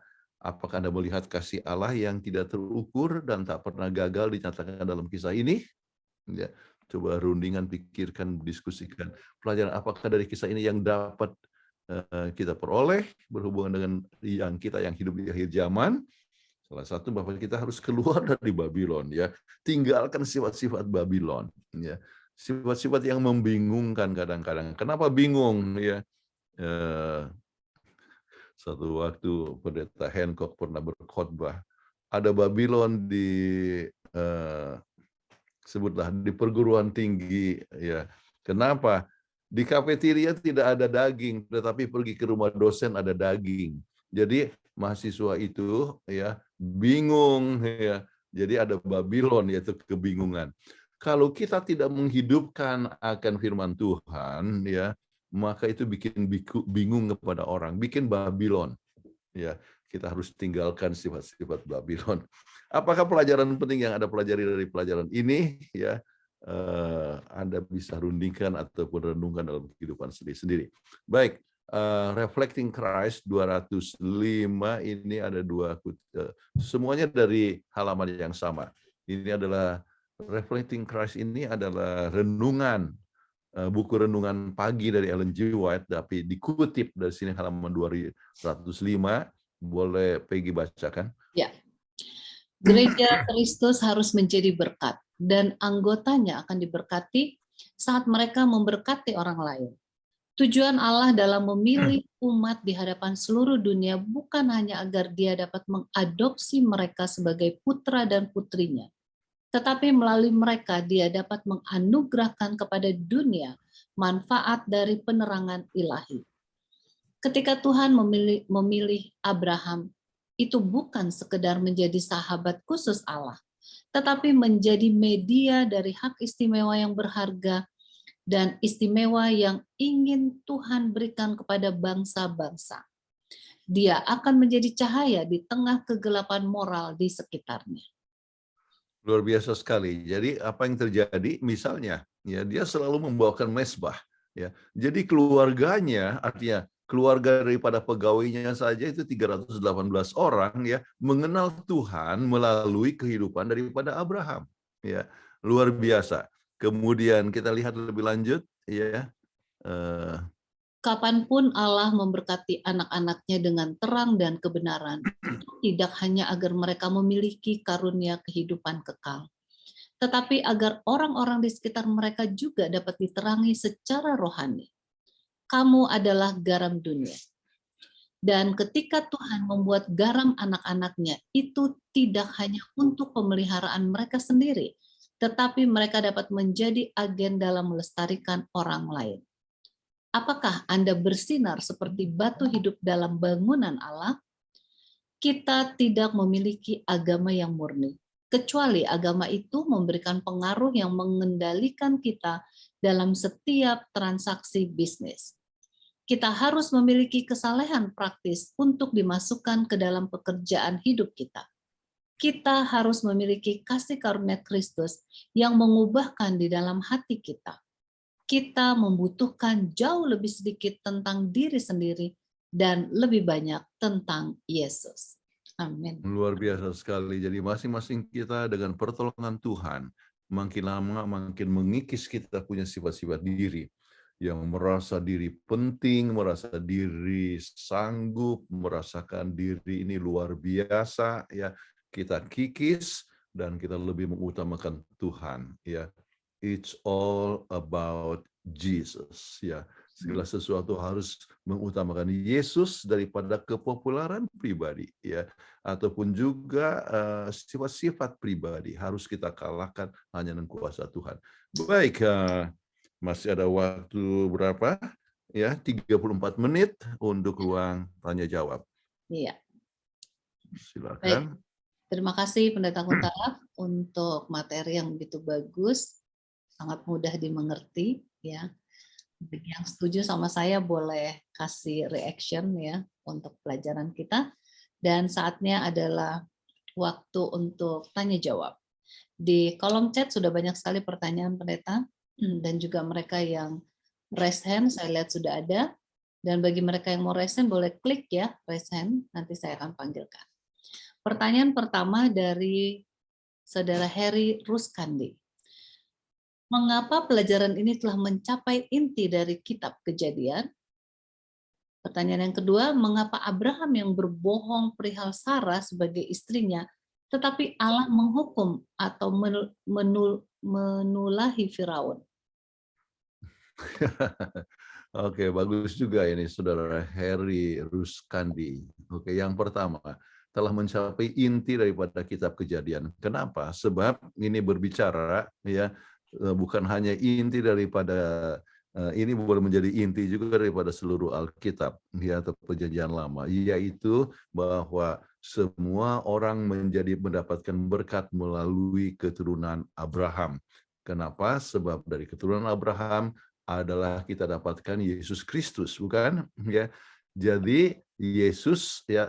Apakah Anda melihat kasih Allah yang tidak terukur dan tak pernah gagal dinyatakan dalam kisah ini? Ya, coba rundingan, pikirkan, diskusikan. Pelajaran apakah dari kisah ini yang dapat kita peroleh berhubungan dengan yang hidup di akhir zaman? Salah satu Bapak kita harus keluar dari Babylon, ya, tinggalkan sifat-sifat Babylon, ya, sifat-sifat yang membingungkan kadang-kadang. Kenapa bingung, ya? Satu waktu Pendeta Hancock pernah berkhotbah, ada Babylon di sebutlah di perguruan tinggi, ya. Kenapa? Di kafeteria tidak ada daging, tetapi pergi ke rumah dosen ada daging. Jadi mahasiswa itu, ya, bingung, ya. Jadi ada Babylon, yaitu kebingungan. Kalau kita tidak menghidupkan akan firman Tuhan, ya, maka itu bikin bingung kepada orang, bikin Babylon. Ya, kita harus tinggalkan sifat-sifat Babylon. Apakah pelajaran penting yang Anda pelajari dari pelajaran ini, ya, Anda bisa rundingkan ataupun renungkan dalam kehidupan sendiri-sendiri. Baik, Reflecting Christ 205 ini ada dua, semuanya dari halaman yang sama. Ini adalah Reflecting Christ, ini adalah renungan, buku renungan pagi dari Ellen G. White, tapi dikutip dari sini halaman 205. Boleh Peggy bacakan? Ya. Gereja Kristus harus menjadi berkat, dan anggotanya akan diberkati saat mereka memberkati orang lain. Tujuan Allah dalam memilih umat di hadapan seluruh dunia bukan hanya agar Dia dapat mengadopsi mereka sebagai putra dan putrinya, tetapi melalui mereka Dia dapat menganugerahkan kepada dunia manfaat dari penerangan ilahi. Ketika Tuhan memilih Abraham, itu bukan sekedar menjadi sahabat khusus Allah, tetapi menjadi media dari hak istimewa yang berharga dan istimewa yang ingin Tuhan berikan kepada bangsa-bangsa. Dia akan menjadi cahaya di tengah kegelapan moral di sekitarnya. Luar biasa sekali. Jadi apa yang terjadi? Misalnya, ya, dia selalu membawakan mesbah. Ya, jadi keluarganya, artinya keluarga daripada pegawainya saja itu 318 orang, ya, mengenal Tuhan melalui kehidupan daripada Abraham. Ya, luar biasa. Kemudian kita lihat lebih lanjut, ya. Kapanpun Allah memberkati anak-anaknya dengan terang dan kebenaran, tidak hanya agar mereka memiliki karunia kehidupan kekal, tetapi agar orang-orang di sekitar mereka juga dapat diterangi secara rohani. Kamu adalah garam dunia. Dan ketika Tuhan membuat garam anak-anaknya, itu tidak hanya untuk pemeliharaan mereka sendiri, tetapi mereka dapat menjadi agen dalam melestarikan orang lain. Apakah Anda bersinar seperti batu hidup dalam bangunan Allah? Kita tidak memiliki agama yang murni, kecuali agama itu memberikan pengaruh yang mengendalikan kita dalam setiap transaksi bisnis. Kita harus memiliki kesalehan praktis untuk dimasukkan ke dalam pekerjaan hidup kita. Kita harus memiliki kasih karunia Kristus yang mengubahkan di dalam hati kita. Kita membutuhkan jauh lebih sedikit tentang diri sendiri dan lebih banyak tentang Yesus. Amin. Luar biasa sekali. Jadi masing-masing kita dengan pertolongan Tuhan makin lama makin mengikis kita punya sifat-sifat diri yang merasa diri penting, merasa diri sanggup, merasakan diri ini luar biasa, ya. Kita kikis dan kita lebih mengutamakan Tuhan, ya. It's all about Jesus, ya. Segala sesuatu harus mengutamakan Yesus daripada kepopuleran pribadi, ya, ataupun juga sifat-sifat pribadi harus kita kalahkan hanya dengan kuasa Tuhan. Baik, masih ada waktu berapa? Ya, 34 menit untuk ruang tanya jawab. Iya. Silakan. Baik. Terima kasih Pendeta Huntara untuk materi yang begitu bagus, sangat mudah dimengerti, ya. Bagi yang setuju sama saya boleh kasih reaction, ya, untuk pelajaran kita. Dan saatnya adalah waktu untuk tanya jawab. Di kolom chat sudah banyak sekali pertanyaan Pendeta, dan juga mereka yang raise hand saya lihat sudah ada. Dan bagi mereka yang mau raise hand boleh klik, ya, raise hand, nanti saya akan panggilkan. Pertanyaan pertama dari Saudara Heri Ruskandi. Mengapa pelajaran ini telah mencapai inti dari kitab Kejadian? Pertanyaan yang kedua, mengapa Abraham yang berbohong perihal Sarah sebagai istrinya, tetapi Allah menghukum atau menulahi Firaun? Oke, bagus juga ini Saudara Heri Ruskandi. Oke, yang pertama, telah mencapai inti daripada kitab Kejadian. Kenapa? Sebab ini berbicara ya bukan hanya inti daripada ini boleh menjadi inti juga daripada seluruh Alkitab ya atau Perjanjian Lama, yaitu bahwa semua orang mendapatkan berkat melalui keturunan Abraham. Kenapa? Sebab dari keturunan Abraham adalah kita dapatkan Yesus Kristus, bukan? Ya, jadi Yesus ya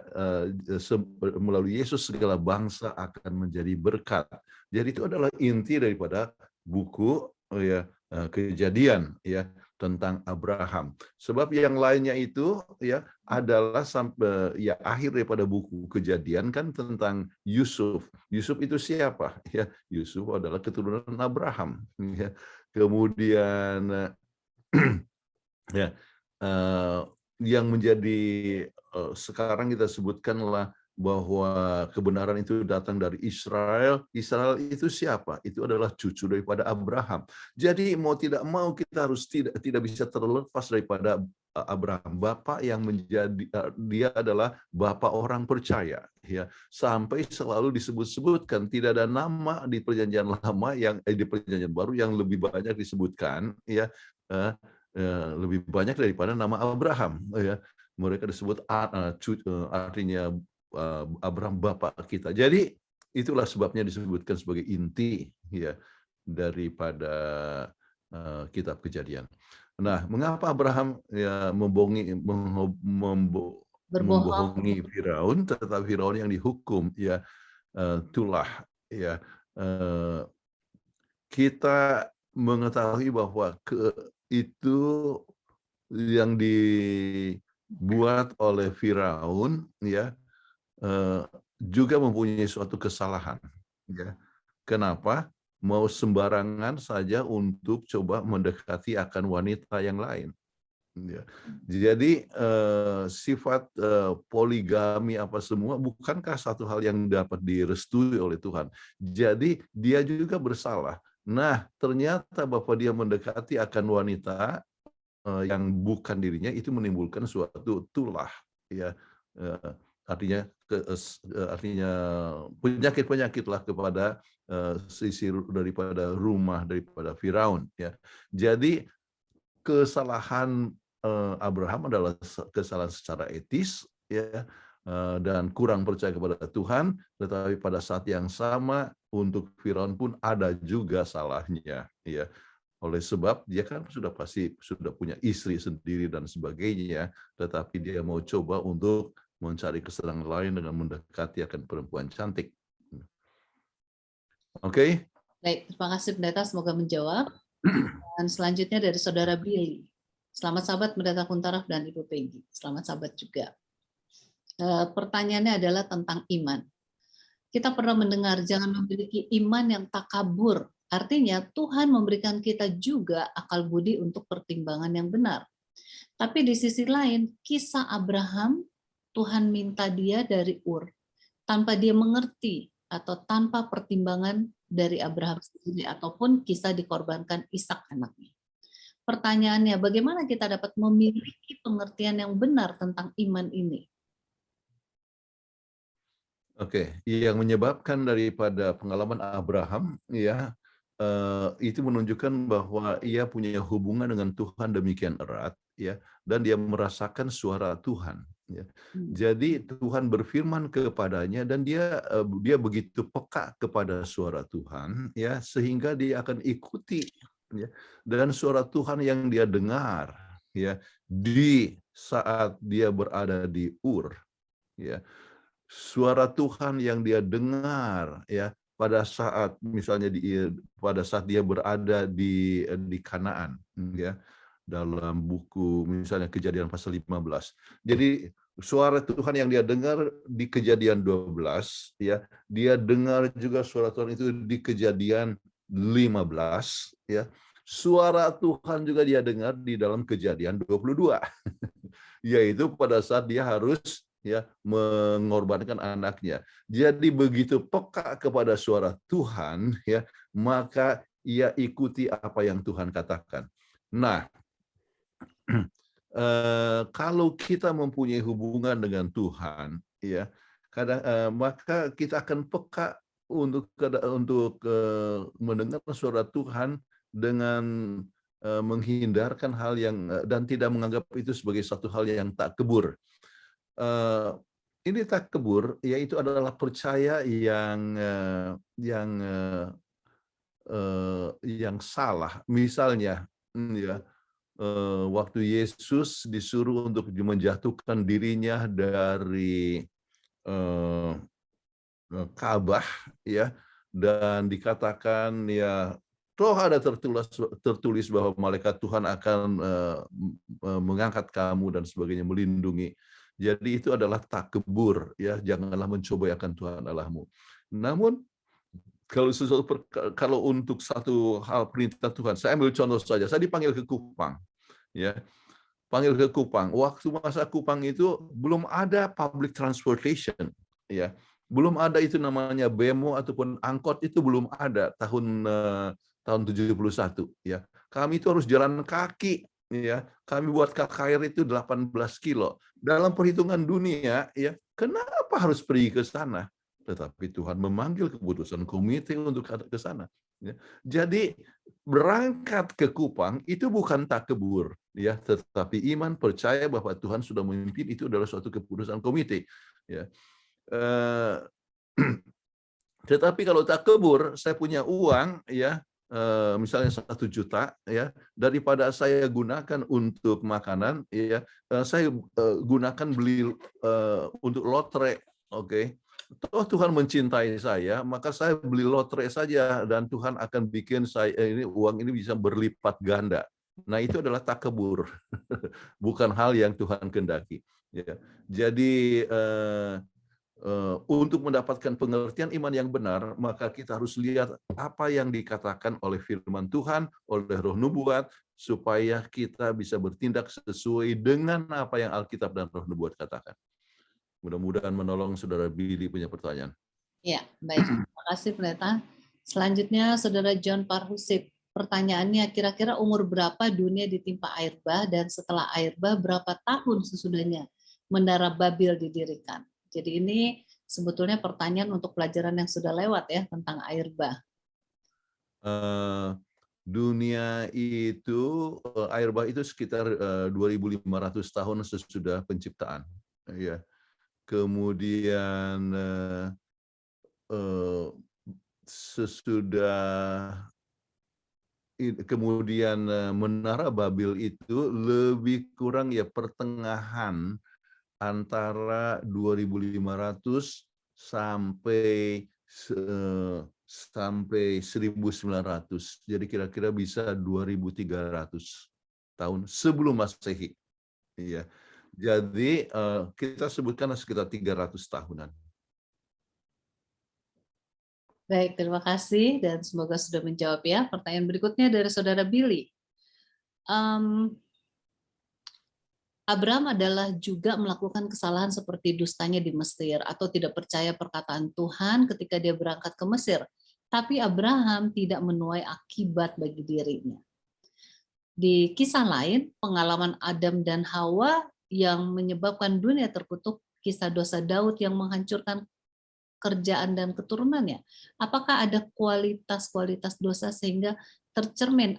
melalui Yesus segala bangsa akan menjadi berkat. Jadi itu adalah inti daripada buku ya Kejadian ya tentang Abraham. Sebab yang lainnya itu ya adalah sampai ya akhir daripada buku Kejadian kan tentang Yusuf. Yusuf itu siapa? Ya, Yusuf adalah keturunan Abraham. Ya. Kemudian ya yang menjadi sekarang kita sebutkanlah bahwa kebenaran itu datang dari Israel. Israel itu siapa? Itu adalah cucu daripada Abraham. Jadi mau tidak mau kita harus tidak bisa terlepas daripada Abraham, bapak yang menjadi dia adalah bapak orang percaya ya. Sampai selalu disebut-sebutkan, tidak ada nama di Perjanjian Lama yang di Perjanjian Baru yang lebih banyak disebutkan ya. Lebih banyak daripada nama Abraham ya. Mereka disebut artinya Abraham bapak kita. Jadi itulah sebabnya disebutkan sebagai inti ya daripada kitab Kejadian. Nah, mengapa Abraham ya membohongi Firaun, tetapi Firaun yang dihukum ya itulah ya kita mengetahui bahwa itu yang dibuat oleh Firaun ya juga mempunyai suatu kesalahan ya. Kenapa? Mau sembarangan saja untuk coba mendekati akan wanita yang lain ya. Jadi sifat poligami apa semua bukankah satu hal yang dapat direstui oleh Tuhan. Jadi dia juga bersalah. Nah, ternyata bahwa dia mendekati akan wanita yang bukan dirinya itu menimbulkan suatu tulah ya. Artinya penyakit-penyakitlah kepada sisi daripada rumah daripada Firaun ya. Jadi kesalahan Abraham adalah kesalahan secara etis ya dan kurang percaya kepada Tuhan, tetapi pada saat yang sama untuk Firaun pun ada juga salahnya ya. Oleh sebab dia kan sudah punya istri sendiri dan sebagainya, tetapi dia mau coba untuk mencari kesenangan lain dengan mendekati akan perempuan cantik. Oke? Baik, terima kasih Pendeta, semoga menjawab. Dan selanjutnya dari Saudara Billy. Selamat sahabat Pendeta Kuntaraf dan Ibu Peggy. Selamat sahabat juga. Pertanyaannya adalah tentang iman. Kita pernah mendengar jangan memiliki iman yang takabur. Artinya Tuhan memberikan kita juga akal budi untuk pertimbangan yang benar. Tapi di sisi lain, kisah Abraham, Tuhan minta dia dari Ur. Tanpa dia mengerti atau tanpa pertimbangan dari Abraham sendiri, ataupun kisah dikorbankan Ishak anaknya. Pertanyaannya, bagaimana kita dapat memiliki pengertian yang benar tentang iman ini? Oke, yang menyebabkan daripada pengalaman Abraham ya itu menunjukkan bahwa ia punya hubungan dengan Tuhan demikian erat ya, dan dia merasakan suara Tuhan ya. Jadi Tuhan berfirman kepadanya dan dia begitu peka kepada suara Tuhan ya, sehingga dia akan ikuti ya. Dan suara Tuhan yang dia dengar ya di saat dia berada di Ur ya. Suara Tuhan yang dia dengar ya pada saat misalnya pada saat dia berada di Kanaan ya, dalam buku misalnya Kejadian pasal 15. Jadi suara Tuhan yang dia dengar di Kejadian 12 ya, dia dengar juga suara Tuhan itu di Kejadian 15 ya. Suara Tuhan juga dia dengar di dalam Kejadian 22. yaitu pada saat dia harus ya mengorbankan anaknya. Jadi begitu peka kepada suara Tuhan, ya, maka ia ikuti apa yang Tuhan katakan. Nah, kalau kita mempunyai hubungan dengan Tuhan, ya, maka kita akan peka untuk mendengar suara Tuhan dengan menghindarkan hal yang dan tidak menganggap itu sebagai satu hal yang tak kebur. Ini tak kebur, yaitu adalah percaya yang salah. Misalnya, ya, waktu Yesus disuruh untuk menjatuhkan dirinya dari Ka'bah, ya, dan dikatakan ya, toh ada tertulis bahwa malaikat Tuhan akan mengangkat kamu dan sebagainya, melindungi. Jadi itu adalah takbur, ya, janganlah mencobai akan Tuhan Allahmu. Namun kalau untuk satu hal perintah Tuhan, saya ambil contoh saja, saya dipanggil ke Kupang, ya, panggil ke Kupang. Waktu masa Kupang itu belum ada public transportation, ya, belum ada itu namanya bemo ataupun angkot, itu belum ada tahun 71, ya. Kami itu harus jalan kaki, ya. Kami buat KKR itu 18 kilo. Dalam perhitungan dunia, ya, kenapa harus pergi ke sana? Tetapi Tuhan memanggil keputusan komite untuk ke sana. Ya. Jadi berangkat ke Kupang itu bukan takbur, ya, tetapi iman, percaya bahwa Tuhan sudah memimpin, itu adalah suatu keputusan komite. Ya. Tetapi kalau takbur, saya punya uang, ya, misalnya 1 juta, ya, daripada saya gunakan untuk makanan, ya, saya gunakan beli untuk lotre, oke. Toh Tuhan mencintai saya, maka saya beli lotre saja dan Tuhan akan bikin saya uang ini bisa berlipat ganda. Nah, itu adalah takbur, bukan hal yang Tuhan kehendaki. Ya. Jadi untuk mendapatkan pengertian iman yang benar, maka kita harus lihat apa yang dikatakan oleh firman Tuhan, oleh roh nubuat, supaya kita bisa bertindak sesuai dengan apa yang Alkitab dan roh nubuat katakan. Mudah-mudahan menolong Saudara Billy punya pertanyaan. Ya, baik. Terima kasih, Pendeta. Selanjutnya, Saudara John Parhusip. Pertanyaannya, kira-kira umur berapa dunia ditimpa air bah, dan setelah air bah, berapa tahun sesudahnya menara Babil didirikan? Jadi ini sebetulnya pertanyaan untuk pelajaran yang sudah lewat, ya, tentang air bah. Dunia itu, air bah itu sekitar 2.500 tahun sesudah penciptaan. Ya. Kemudian menara Babil itu lebih kurang ya pertengahan antara 2.500 sampai 1.900. Jadi kira-kira bisa 2.300 tahun sebelum Masehi. Iya. Jadi kita sebutkan sekitar 300 tahunan. Baik, terima kasih dan semoga sudah menjawab, ya. Pertanyaan berikutnya dari Saudara Billy. Abraham adalah juga melakukan kesalahan seperti dustanya di Mesir atau tidak percaya perkataan Tuhan ketika dia berangkat ke Mesir. Tapi Abraham tidak menuai akibat bagi dirinya. Di kisah lain, pengalaman Adam dan Hawa yang menyebabkan dunia terkutuk, kisah dosa Daud yang menghancurkan kerjaan dan keturunannya. Apakah ada kualitas-kualitas dosa sehingga tercermin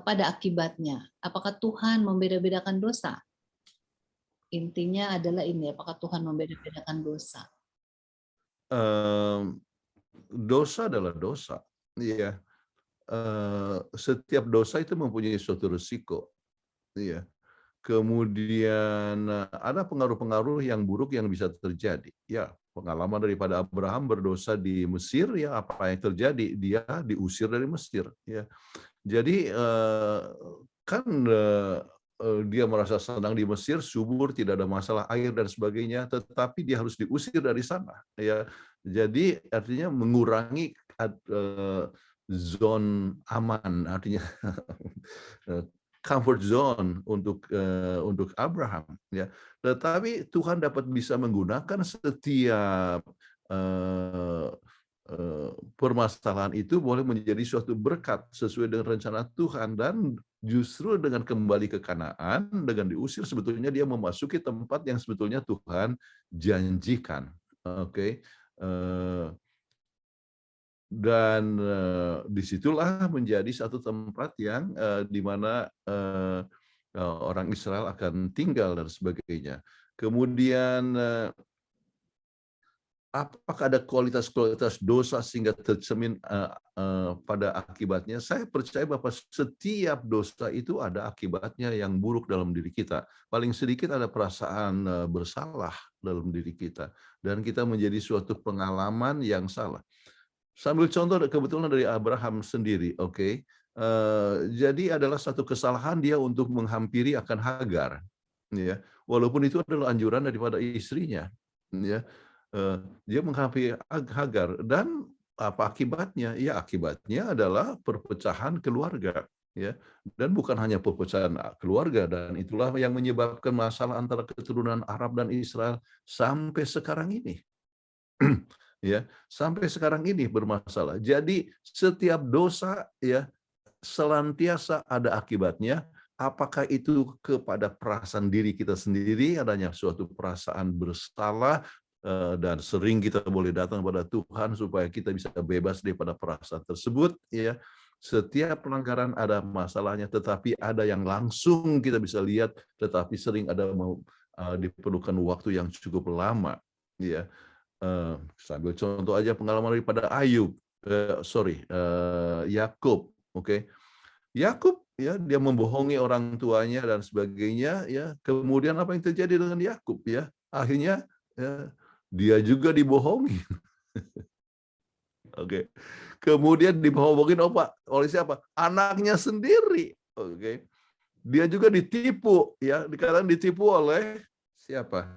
pada akibatnya? Apakah Tuhan membeda-bedakan dosa? Intinya adalah ini, apakah Tuhan membeda-bedakan dosa? Dosa adalah dosa. Iya. Setiap dosa itu mempunyai suatu risiko. Iya. Kemudian ada pengaruh-pengaruh yang buruk yang bisa terjadi. Ya, pengalaman daripada Abraham berdosa di Mesir, ya apa yang terjadi? Dia diusir dari Mesir. Ya. Jadi kan dia merasa senang di Mesir, subur, tidak ada masalah air dan sebagainya, tetapi dia harus diusir dari sana. Ya, jadi artinya mengurangi zon aman, artinya comfort zone untuk Abraham, ya. Tetapi Tuhan dapat bisa menggunakan setiap permasalahan itu boleh menjadi suatu berkat sesuai dengan rencana Tuhan, dan justru dengan kembali ke Kanaan, dengan diusir, sebetulnya dia memasuki tempat yang sebetulnya Tuhan janjikan. Oke. Dan disitulah menjadi satu tempat yang di mana orang Israel akan tinggal dan sebagainya. Kemudian apakah ada kualitas-kualitas dosa sehingga tercermin pada akibatnya? Saya percaya bahwa setiap dosa itu ada akibatnya yang buruk dalam diri kita. Paling sedikit ada perasaan bersalah dalam diri kita, dan kita menjadi suatu pengalaman yang salah. Sambil contoh kebetulan dari Abraham sendiri, oke. Jadi adalah satu kesalahan dia untuk menghampiri akan Hagar, ya. Walaupun itu adalah anjuran daripada istrinya, ya. Dia menghampiri Hagar, dan apa akibatnya? Ya, akibatnya adalah perpecahan keluarga, ya. Dan bukan hanya perpecahan keluarga, dan itulah yang menyebabkan masalah antara keturunan Arab dan Israel sampai sekarang ini. Ya, sampai sekarang ini bermasalah. Jadi setiap dosa, ya, senantiasa ada akibatnya. Apakah itu kepada perasaan diri kita sendiri, adanya suatu perasaan bersalah, dan sering kita boleh datang pada Tuhan supaya kita bisa bebas daripada perasaan tersebut, ya. Setiap pelanggaran ada masalahnya, tetapi ada yang langsung kita bisa lihat, tetapi sering ada diperlukan waktu yang cukup lama, ya. Sambil contoh aja pengalaman daripada Yakub, oke. Yakub, ya, dia membohongi orang tuanya dan sebagainya, ya. Kemudian apa yang terjadi dengan Yakub, ya? Akhirnya, ya, dia juga dibohongi. Oke. Kemudian dibohongin oleh siapa? Anaknya sendiri. Oke. Dia juga ditipu, ya. Dikatakan ditipu oleh siapa?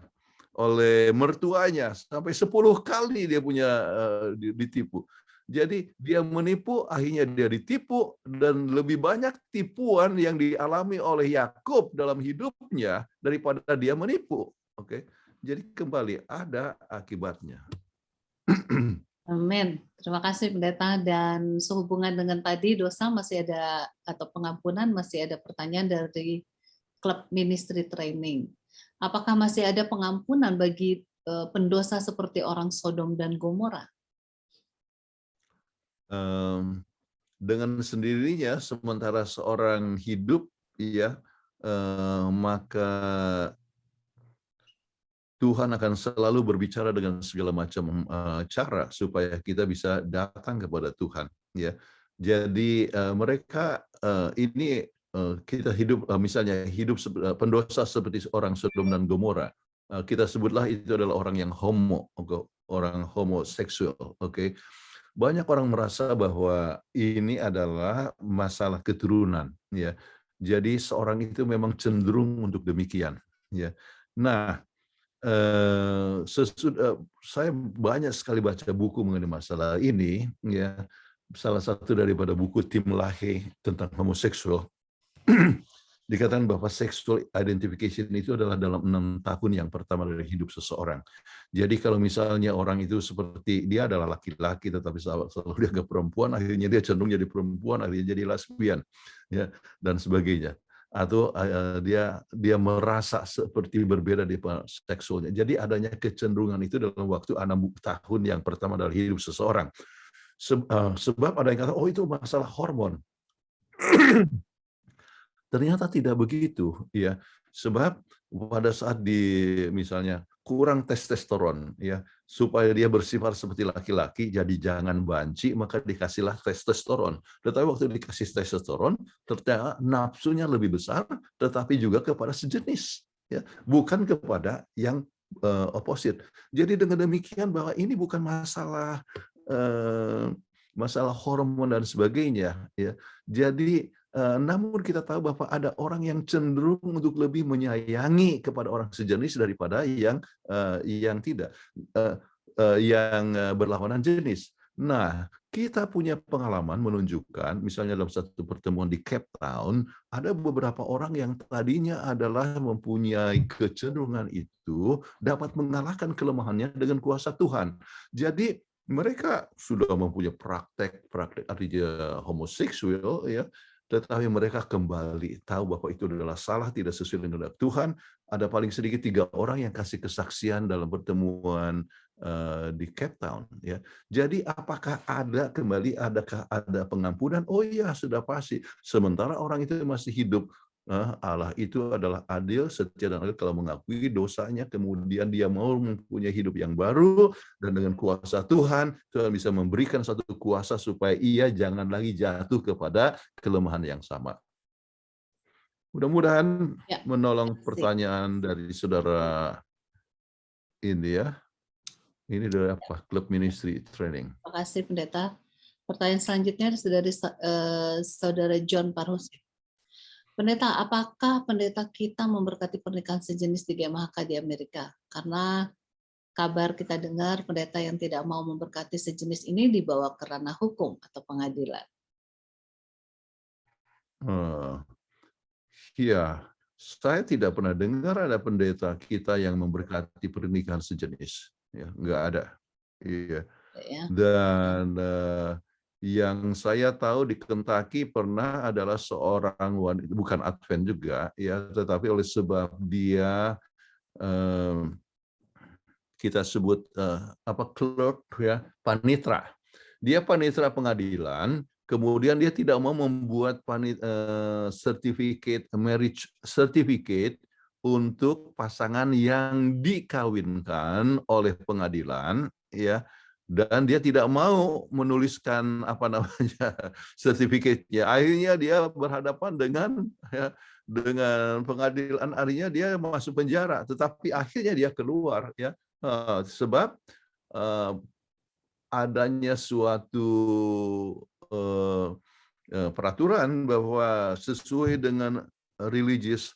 Oleh mertuanya, sampai 10 kali dia punya ditipu. Jadi dia menipu, akhirnya dia ditipu, dan lebih banyak tipuan yang dialami oleh Yakub dalam hidupnya daripada dia menipu. Oke. Jadi kembali ada akibatnya. Amin. Terima kasih Pendeta. Dan sehubungan dengan tadi dosa masih ada, atau pengampunan masih ada pertanyaan dari Klub Ministry Training. Apakah masih ada pengampunan bagi pendosa seperti orang Sodom dan Gomora? Dengan sendirinya, sementara seorang hidup, ya, maka Tuhan akan selalu berbicara dengan segala macam cara supaya kita bisa datang kepada Tuhan, ya. Jadi mereka ini kita hidup, misalnya hidup pendosa seperti orang Sodom dan Gomora, kita sebutlah itu adalah orang yang orang homoseksual, oke. Banyak orang merasa bahwa ini adalah masalah keturunan, ya. Jadi seorang itu memang cenderung untuk demikian, ya. Nah, saya banyak sekali baca buku mengenai masalah ini, ya. Salah satu daripada buku Tim LaHaye tentang homoseksual dikatakan bahwa sexual identification itu adalah dalam 6 tahun yang pertama dari hidup seseorang. Jadi kalau misalnya orang itu seperti dia adalah laki-laki tetapi selalu dianggap perempuan, akhirnya dia cenderung jadi perempuan, akhirnya jadi lesbian, ya, dan sebagainya. Atau dia merasa seperti berbeda di seksualnya. Jadi adanya kecenderungan itu dalam waktu 6 tahun yang pertama dari hidup seseorang. Sebab ada yang kata, oh itu masalah hormon. Ternyata tidak begitu, ya. Sebab pada saat misalnya kurang testosteron, ya, supaya dia bersifat seperti laki-laki, jadi jangan banci, maka dikasihlah testosteron. Tetapi waktu dikasih testosteron, ternyata nafsunya lebih besar, tetapi juga kepada sejenis, ya, bukan kepada yang opposite. Jadi dengan demikian bahwa ini bukan masalah hormon dan sebagainya, ya. Jadi namun kita tahu bahwa ada orang yang cenderung untuk lebih menyayangi kepada orang sejenis daripada yang tidak, yang berlawanan jenis. Nah, kita punya pengalaman menunjukkan, misalnya dalam satu pertemuan di Cape Town, ada beberapa orang yang tadinya adalah mempunyai kecenderungan itu dapat mengalahkan kelemahannya dengan kuasa Tuhan. Jadi mereka sudah mempunyai praktek artinya homoseksual, ya, tetapi mereka kembali tahu bahwa itu adalah salah, tidak sesuai dengan kehendak Tuhan. Ada paling sedikit 3 orang yang kasih kesaksian dalam pertemuan di Cape Town, ya. Jadi apakah adakah ada pengampunan? Oh iya, sudah pasti. Sementara orang itu masih hidup. Allah itu adalah adil, setia dan adil kalau mengakui dosanya, kemudian dia mau mempunyai hidup yang baru, dan dengan kuasa Tuhan, Tuhan bisa memberikan satu kuasa supaya ia jangan lagi jatuh kepada kelemahan yang sama. Mudah-mudahan Ya, menolong terima kasih. pertanyaan dari saudara ini, ya. Ini dari apa? Club Ministry Training. Terima kasih Pendeta. Pertanyaan selanjutnya dari Saudara John Parhusi. Pendeta, apakah pendeta kita memberkati pernikahan sejenis di GMHK di Amerika? Karena kabar kita dengar pendeta yang tidak mau memberkati sejenis ini dibawa ke ranah hukum atau pengadilan. Iya, saya tidak pernah dengar ada pendeta kita yang memberkati pernikahan sejenis. Ya, nggak ada. Iya. Ya. Dan yang saya tahu di Kentucky pernah adalah seorang wanita, bukan Advent juga, ya, tetapi oleh sebab dia kita sebut clerk, ya, panitra. Dia panitra pengadilan, kemudian dia tidak mau membuat marriage certificate untuk pasangan yang dikawinkan oleh pengadilan, ya. Dan dia tidak mau menuliskan sertifikatnya. Akhirnya dia berhadapan dengan pengadilan, akhirnya dia masuk penjara. Tetapi akhirnya dia keluar, ya, sebab adanya suatu peraturan bahwa sesuai dengan religious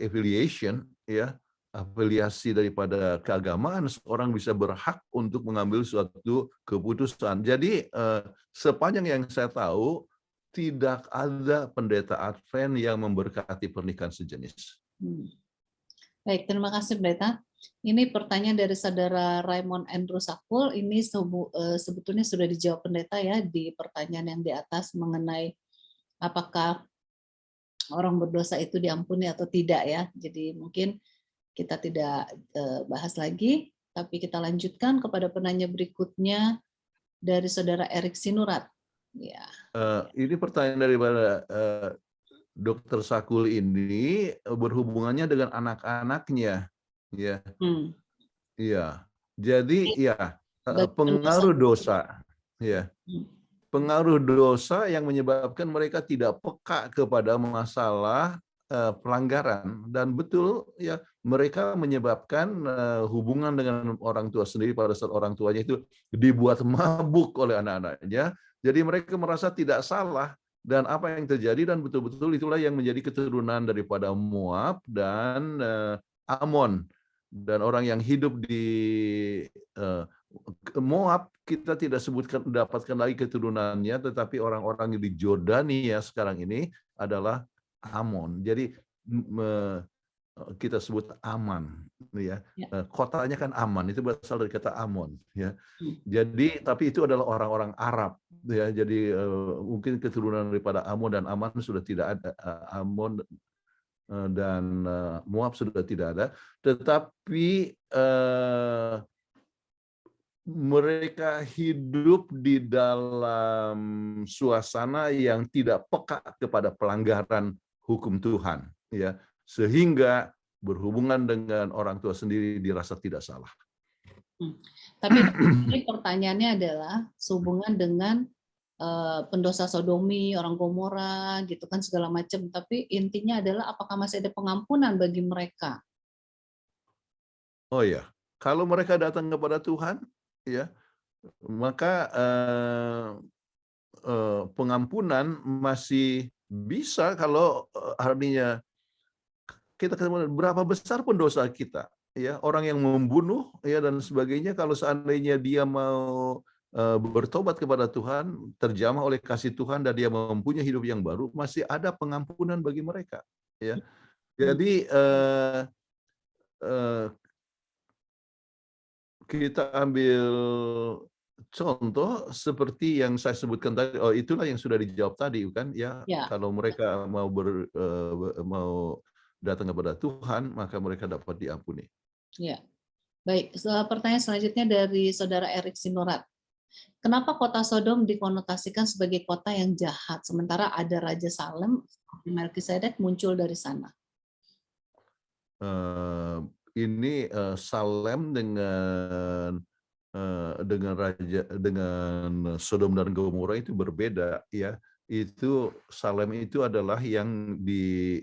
affiliation, ya, afiliasi daripada keagamaan, seorang bisa berhak untuk mengambil suatu keputusan. Jadi sepanjang yang saya tahu, tidak ada pendeta Advent yang memberkati pernikahan sejenis. Baik, terima kasih Pendeta. Ini pertanyaan dari Saudara Raymond Andrew Sakul. Ini sebetulnya sudah dijawab Pendeta, ya, di pertanyaan yang di atas mengenai apakah orang berdosa itu diampuni atau tidak, ya. Jadi mungkin kita tidak bahas lagi, tapi kita lanjutkan kepada penanya berikutnya dari Saudara Erik Sinurat. Ya. Ini pertanyaan daripada Dr. Sakul ini berhubungannya dengan anak-anaknya, ya. Iya. Jadi ya, pengaruh dosa, ya. Pengaruh dosa yang menyebabkan mereka tidak peka kepada masalah pelanggaran, dan betul, ya, mereka menyebabkan hubungan dengan orang tua sendiri pada saat orang tuanya itu dibuat mabuk oleh anak-anaknya. Jadi mereka merasa tidak salah, dan apa yang terjadi, dan betul-betul itulah yang menjadi keturunan daripada Moab dan Amon. Dan orang yang hidup di Moab kita tidak sebutkan dapatkan lagi keturunannya, tetapi orang-orang di Jordania sekarang ini adalah Amon. Jadi kita sebut Aman, ya. Kotanya kan Aman, itu berasal dari kata Amon, ya. Jadi tapi itu adalah orang-orang Arab, ya. Jadi mungkin keturunan daripada Amon dan Aman sudah tidak ada. Amon dan Moab sudah tidak ada, tetapi mereka hidup di dalam suasana yang tidak peka kepada pelanggaran hukum Tuhan, ya, sehingga berhubungan dengan orang tua sendiri dirasa tidak salah. Tapi ini pertanyaannya adalah sehubungan dengan pendosa sodomi, orang Gomora, gitu kan, segala macam. Tapi intinya adalah apakah masih ada pengampunan bagi mereka? Oh ya, kalau mereka datang kepada Tuhan, ya, maka pengampunan masih bisa kalau artinya kita ketemu berapa besar pun dosa kita, ya, orang yang membunuh, ya, dan sebagainya, kalau seandainya dia mau bertobat kepada Tuhan, terjamah oleh kasih Tuhan, dan dia mempunyai hidup yang baru, masih ada pengampunan bagi mereka. Ya, jadi kita ambil contoh seperti yang saya sebutkan tadi. Oh, itulah yang sudah dijawab tadi, kan? Ya, Ya, kalau mereka mau datang kepada Tuhan, maka mereka dapat diampuni. ya. Baik, pertanyaan selanjutnya dari Saudara Erik Sinurat. Kenapa kota Sodom dikonotasikan sebagai kota yang jahat, sementara ada Raja Salem, Melkisedek muncul dari sana? Ini Salem dengan Sodom dan Gomora itu berbeda, ya. Itu Salem itu adalah yang di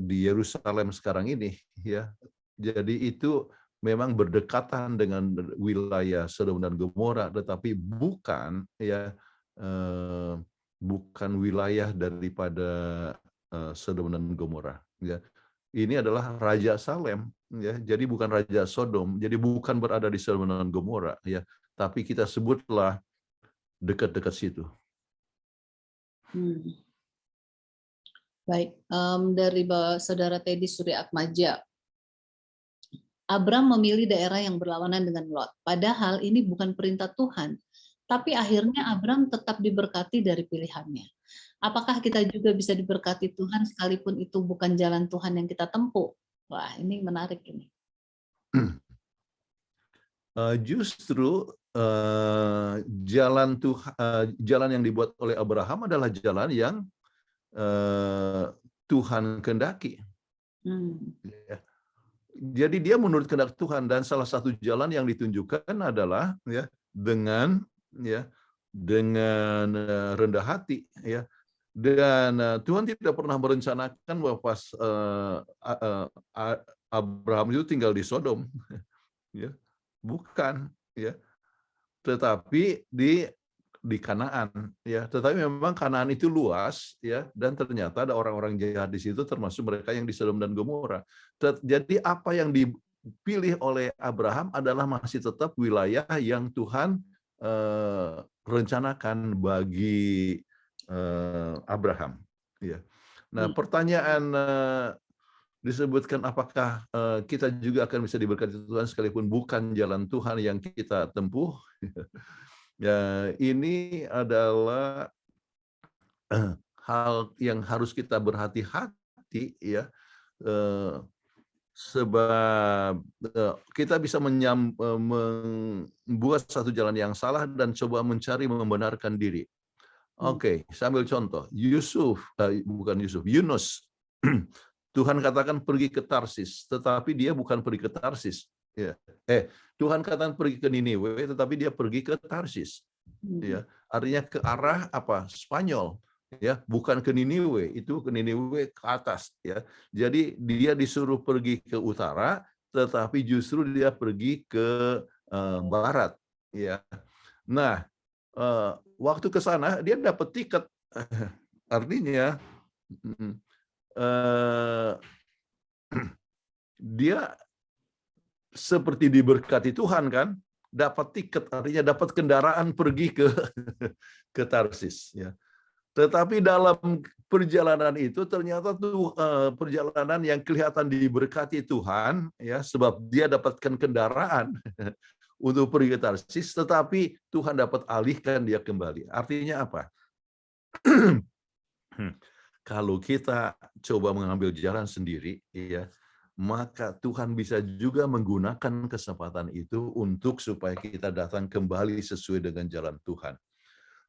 Yerusalem sekarang ini, ya. Jadi itu memang berdekatan dengan wilayah Sodom dan Gomora, tetapi bukan, ya, bukan wilayah daripada Sodom dan Gomora, ya. Ini adalah Raja Salem, ya. Jadi bukan Raja Sodom, jadi bukan berada di Sodom dan Gomora, ya. Tapi kita sebutlah dekat-dekat situ. Baik, dari Saudara Teddy Surya Atmaja. Abram memilih daerah yang berlawanan dengan Lot. Padahal ini bukan perintah Tuhan, tapi akhirnya Abram tetap diberkati dari pilihannya. Apakah kita juga bisa diberkati Tuhan sekalipun itu bukan jalan Tuhan yang kita tempuh? Wah, ini menarik ini. Justru jalan yang dibuat oleh Abraham adalah jalan yang Tuhan kehendaki. Ya. Jadi dia menurut kehendak Tuhan, dan salah satu jalan yang ditunjukkan adalah, ya, dengan rendah hati, ya. Dan Tuhan tidak pernah merencanakan bahwa pas Abraham itu tinggal di Sodom, ya, bukan, ya, tetapi di Kanaan, ya. Tetapi memang Kanaan itu luas, ya, dan ternyata ada orang-orang jahat di situ, termasuk mereka yang di Sodom dan Gomora. Jadi apa yang dipilih oleh Abraham adalah masih tetap wilayah yang Tuhan rencanakan bagi Abraham, ya. Nah, pertanyaan disebutkan apakah kita juga akan bisa diberkati Tuhan sekalipun bukan jalan Tuhan yang kita tempuh. Ya, ini adalah hal yang harus kita berhati-hati, ya, sebab kita bisa membuat satu jalan yang salah dan coba mencari membenarkan diri. Oke, sambil contoh, Yunus. Tuhan katakan pergi ke Tarsis, tetapi dia bukan pergi ke Tarsis. Ya. Tuhan katakan pergi ke Niniwe, tetapi dia pergi ke Tarsis. Ya, artinya ke arah apa? Spanyol. Ya, bukan ke Niniwe, itu ke Niniwe ke atas. Ya, jadi dia disuruh pergi ke utara, tetapi justru dia pergi ke barat. Ya, nah, waktu ke sana dia dapat tiket. Artinya dia seperti diberkati Tuhan, kan, dapat tiket, artinya dapat kendaraan pergi ke Tarsis, ya. Tetapi dalam perjalanan itu ternyata tuh perjalanan yang kelihatan diberkati Tuhan, ya, sebab dia dapatkan kendaraan untuk pergi ke Tarsis, tetapi Tuhan dapat alihkan dia kembali. Artinya apa? Kalau kita coba mengambil jalan sendiri, ya, maka Tuhan bisa juga menggunakan kesempatan itu untuk supaya kita datang kembali sesuai dengan jalan Tuhan.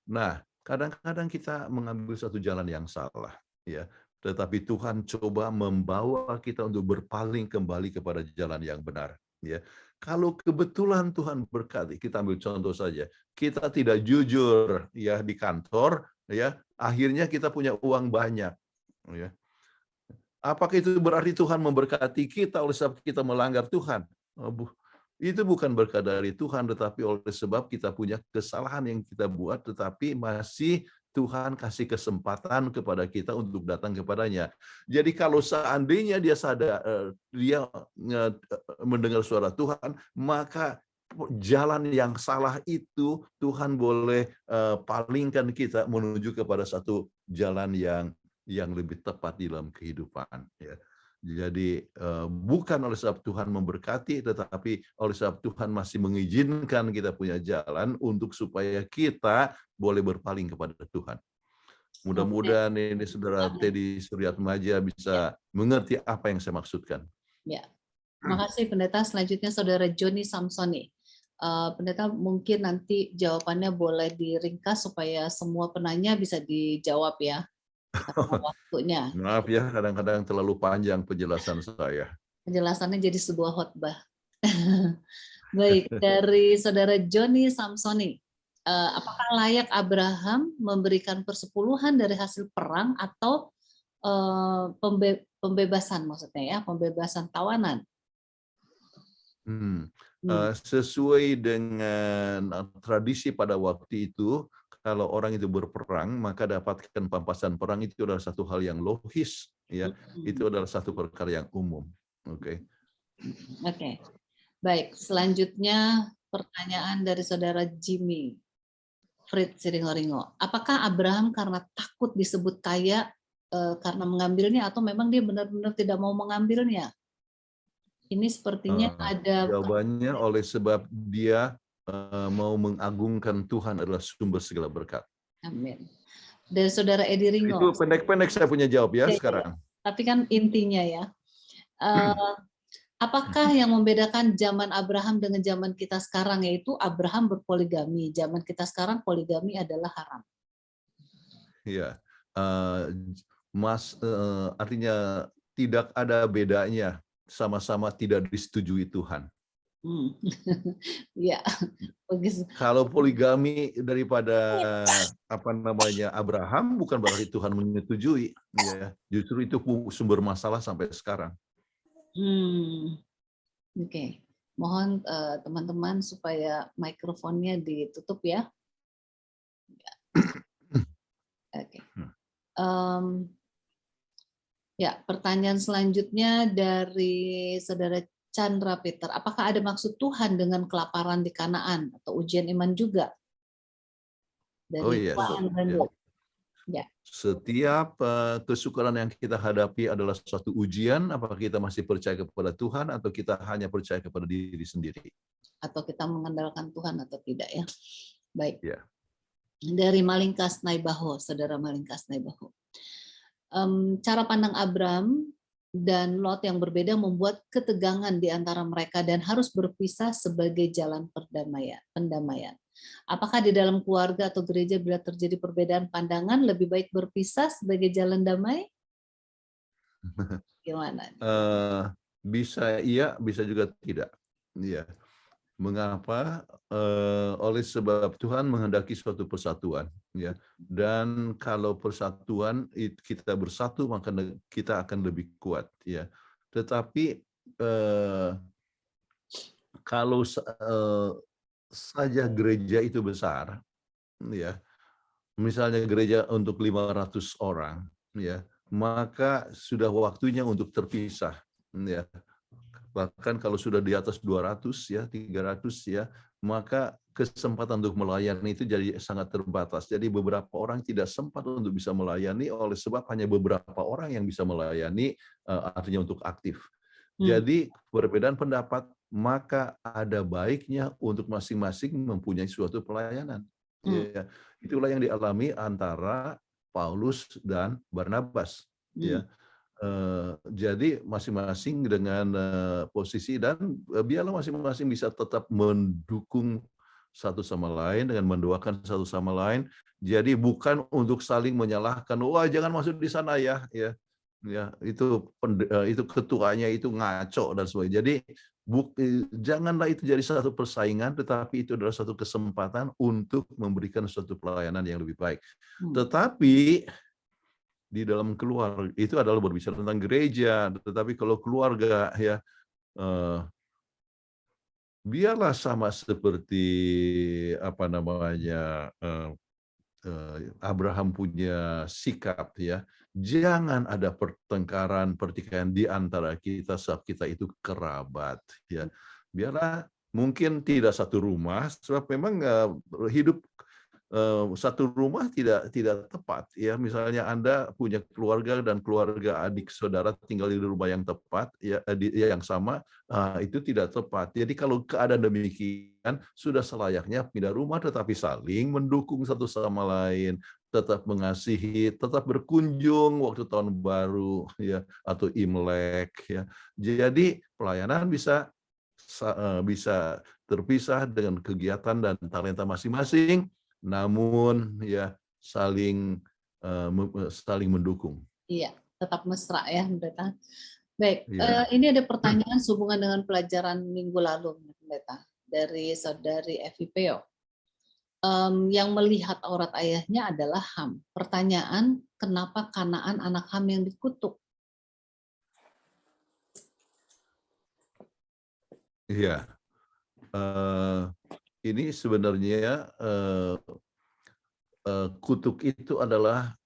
Nah, kadang-kadang kita mengambil satu jalan yang salah, ya, tetapi Tuhan coba membawa kita untuk berpaling kembali kepada jalan yang benar, ya. Kalau kebetulan Tuhan berkati, kita ambil contoh saja, kita tidak jujur, ya, di kantor, ya, akhirnya kita punya uang banyak, ya. Apakah itu berarti Tuhan memberkati kita oleh sebab kita melanggar Tuhan? Itu bukan berkat dari Tuhan, tetapi oleh sebab kita punya kesalahan yang kita buat, tetapi masih Tuhan kasih kesempatan kepada kita untuk datang kepadanya. Jadi kalau seandainya dia sadar, dia mendengar suara Tuhan, maka jalan yang salah itu Tuhan boleh palingkan kita menuju kepada satu jalan yang lebih tepat di dalam kehidupan. Ya. Jadi bukan oleh sebab Tuhan memberkati, tetapi oleh sebab Tuhan masih mengizinkan kita punya jalan untuk supaya kita boleh berpaling kepada Tuhan. Mudah-mudahan ini Saudara Teddy Suryatmaja bisa mengerti apa yang saya maksudkan. Ya, terima kasih Pendeta. Selanjutnya Saudara Joni Samsoni. Pendeta, mungkin nanti jawabannya boleh diringkas supaya semua penanya bisa dijawab ya. Waktunya. Maaf ya, kadang-kadang terlalu panjang penjelasan saya. Penjelasannya jadi sebuah khotbah. Baik, dari Saudara Joni Samsoni. Apakah layak Abraham memberikan persepuluhan dari hasil perang atau pembebasan maksudnya ya, pembebasan tawanan? Sesuai dengan tradisi pada waktu itu, kalau orang itu berperang, maka dapatkan pampasan perang itu adalah satu hal yang logis, ya. Itu adalah satu perkara yang umum. Oke. Baik, selanjutnya pertanyaan dari Saudara Jimmy Fritz Siringoringo. Apakah Abraham karena takut disebut kaya karena mengambilnya, atau memang dia benar-benar tidak mau mengambilnya? Ini sepertinya ada jawabannya oleh sebab dia mau mengagungkan Tuhan adalah sumber segala berkat. Amin. Dari Saudara Edi Ringo. Itu pendek-pendek saya punya jawab ya sekarang. Tapi kan intinya ya. Apakah yang membedakan zaman Abraham dengan zaman kita sekarang, yaitu Abraham berpoligami, zaman kita sekarang poligami adalah haram? Iya, artinya tidak ada bedanya, sama-sama tidak disetujui Tuhan. Ya, kalau poligami daripada Abraham bukan berarti Tuhan menyetujui, ya. Justru itu sumber masalah sampai sekarang. Oke. Mohon teman-teman supaya mikrofonnya ditutup ya. Oke. Ya, pertanyaan selanjutnya dari Saudara Chandra Peter. Apakah ada maksud Tuhan dengan kelaparan di Kanaan atau ujian iman juga? Dari Ya. Setiap kesukaran yang kita hadapi adalah suatu ujian. Apakah kita masih percaya kepada Tuhan atau kita hanya percaya kepada diri sendiri? Atau kita mengandalkan Tuhan atau tidak ya? Baik. Ya. Dari Malingkas Naibaho, Saudara Malingkas Naibaho. Cara pandang Abraham dan Lot yang berbeda membuat ketegangan di antara mereka dan harus berpisah sebagai jalan pendamaian. Apakah di dalam keluarga atau gereja bila terjadi perbedaan pandangan lebih baik berpisah sebagai jalan damai? Gimana? Bisa iya, bisa juga tidak. Iya. Mengapa? Oleh sebab Tuhan menghendaki suatu persatuan, ya. Dan kalau persatuan kita bersatu, maka kita akan lebih kuat, ya. Tetapi kalau saja gereja itu besar, ya, misalnya gereja untuk 500 orang, ya, maka sudah waktunya untuk terpisah, ya. Bahkan kalau sudah di atas 200 ya, 300 ya, maka kesempatan untuk melayani itu jadi sangat terbatas. Jadi beberapa orang tidak sempat untuk bisa melayani oleh sebab hanya beberapa orang yang bisa melayani, artinya untuk aktif. Jadi perbedaan pendapat, maka ada baiknya untuk masing-masing mempunyai suatu pelayanan. Ya, itulah yang dialami antara Paulus dan Barnabas. Ya. Jadi masing-masing dengan posisi, dan biarlah masing-masing bisa tetap mendukung satu sama lain dengan mendoakan satu sama lain. Jadi bukan untuk saling menyalahkan, wah jangan masuk di sana ya, itu ketuanya itu ngaco dan sebagainya. Jadi janganlah itu jadi satu persaingan, tetapi itu adalah satu kesempatan untuk memberikan suatu pelayanan yang lebih baik. Tetapi di dalam keluarga itu adalah berbicara tentang gereja, tetapi kalau keluarga ya biarlah sama seperti Abraham punya sikap, ya, jangan ada pertengkaran, pertikaian di antara kita sebab kita itu kerabat, ya. Biarlah mungkin tidak satu rumah, sebab memang hidup satu rumah tidak tepat, ya. Misalnya Anda punya keluarga dan keluarga adik saudara tinggal di rumah yang tepat, ya, yang sama, itu tidak tepat. Jadi kalau keadaan demikian sudah selayaknya pindah rumah, tetapi saling mendukung satu sama lain, tetap mengasihi, tetap berkunjung waktu tahun baru, ya, atau Imlek, ya. Jadi pelayanan bisa terpisah dengan kegiatan dan talenta masing-masing, namun ya saling mendukung. Iya, tetap mesra ya, Pendeta. Baik, Ya. ini ada pertanyaan sehubungan dengan pelajaran minggu lalu, Pendeta, dari saudari Evi Peo. Yang melihat aurat ayahnya adalah Ham. Pertanyaan, kenapa Kanaan anak Ham yang dikutuk? Iya. Ini sebenarnya kutuk itu adalah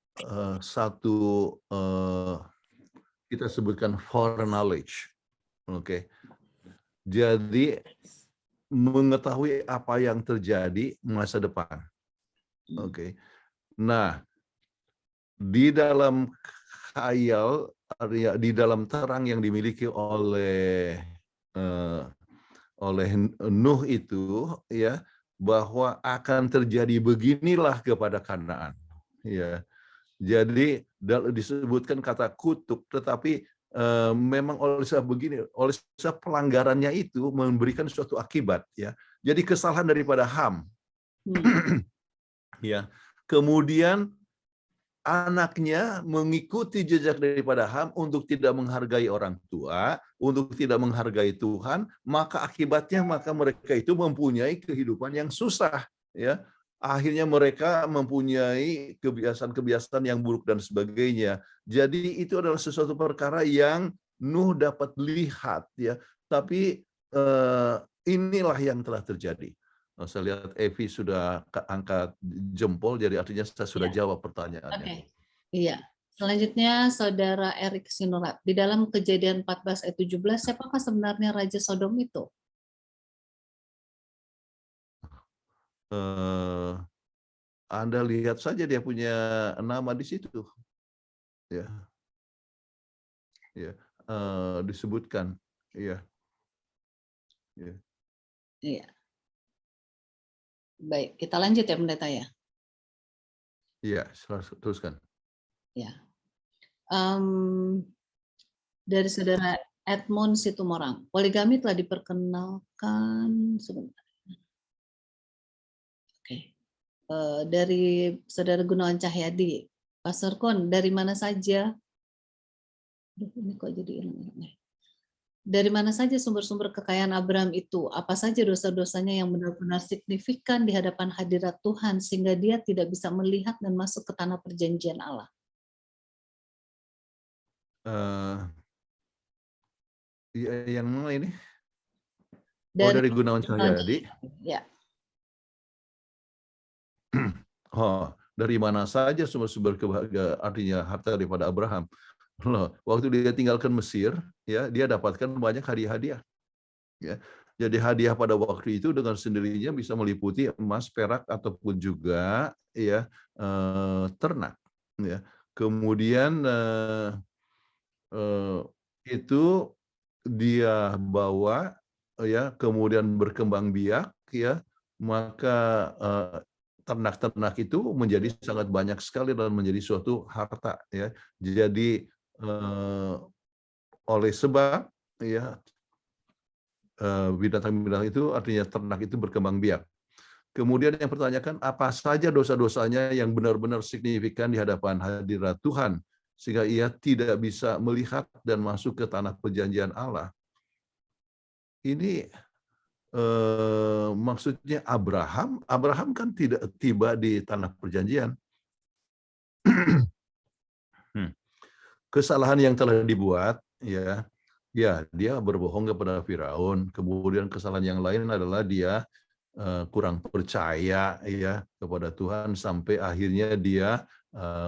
satu kita sebutkan foreknowledge, oke. Jadi mengetahui apa yang terjadi masa depan, oke. Nah, di dalam khayal, di dalam terang yang dimiliki oleh Nuh itu, ya, bahwa akan terjadi beginilah kepada Kanaan, ya. Jadi disebutkan kata kutuk, tetapi memang oleh sebab begini, oleh sebab pelanggarannya itu memberikan suatu akibat, ya. Jadi kesalahan daripada Ham, ya. Kemudian anaknya mengikuti jejak daripada Ham untuk tidak menghargai orang tua, untuk tidak menghargai Tuhan, maka akibatnya mereka itu mempunyai kehidupan yang susah, ya. Akhirnya mereka mempunyai kebiasaan-kebiasaan yang buruk dan sebagainya. Jadi itu adalah sesuatu perkara yang Nuh dapat lihat, ya. Tapi inilah yang telah terjadi. Saya lihat Evi sudah angkat jempol, jadi artinya saya sudah jawab pertanyaannya. Oke, iya. Selanjutnya, Saudara Erik Sinurat. Di dalam Kejadian 14 ayat 17, siapakah sebenarnya Raja Sodom itu? Anda lihat saja dia punya nama di situ, ya, ya, disebutkan, ya, ya. Iya. Baik, kita lanjut ya, Pendeta ya. Iya, teruskan. Ya. Dari Saudara Edmund Situmorang, poligami telah diperkenalkan sebentar. Oke. Dari Saudara Gunawan Cahyadi, Pastor Kon, dari mana saja? Ini kok jadi hilang-hilang. Dari mana saja sumber-sumber kekayaan Abraham itu? Apa saja dosa-dosanya yang benar-benar signifikan di hadapan hadirat Tuhan sehingga dia tidak bisa melihat dan masuk ke tanah perjanjian Allah? Yang mana ini? Dari Gunawan Cahyadi. Ya. Dari mana saja sumber-sumber kebahagiaan, artinya harta daripada Abraham. Waktu dia tinggalkan Mesir, ya, dia dapatkan banyak hadiah-hadiah. Ya. Jadi hadiah pada waktu itu dengan sendirinya bisa meliputi emas, perak, ataupun juga, ya, ternak. Ya. Kemudian itu dia bawa, ya, kemudian berkembang biak, ya, maka ternak-ternak itu menjadi sangat banyak sekali dan menjadi suatu harta, ya. Jadi oleh sebab, ya, binatang-binatang itu artinya ternak itu berkembang biak. Kemudian yang pertanyakan apa saja dosa-dosanya yang benar-benar signifikan di hadapan hadirat Tuhan sehingga ia tidak bisa melihat dan masuk ke tanah perjanjian Allah. Ini maksudnya Abraham kan tidak tiba di tanah perjanjian. Kesalahan yang telah dibuat, ya, dia berbohong kepada Firaun. Kemudian kesalahan yang lain adalah dia kurang percaya ya kepada Tuhan sampai akhirnya dia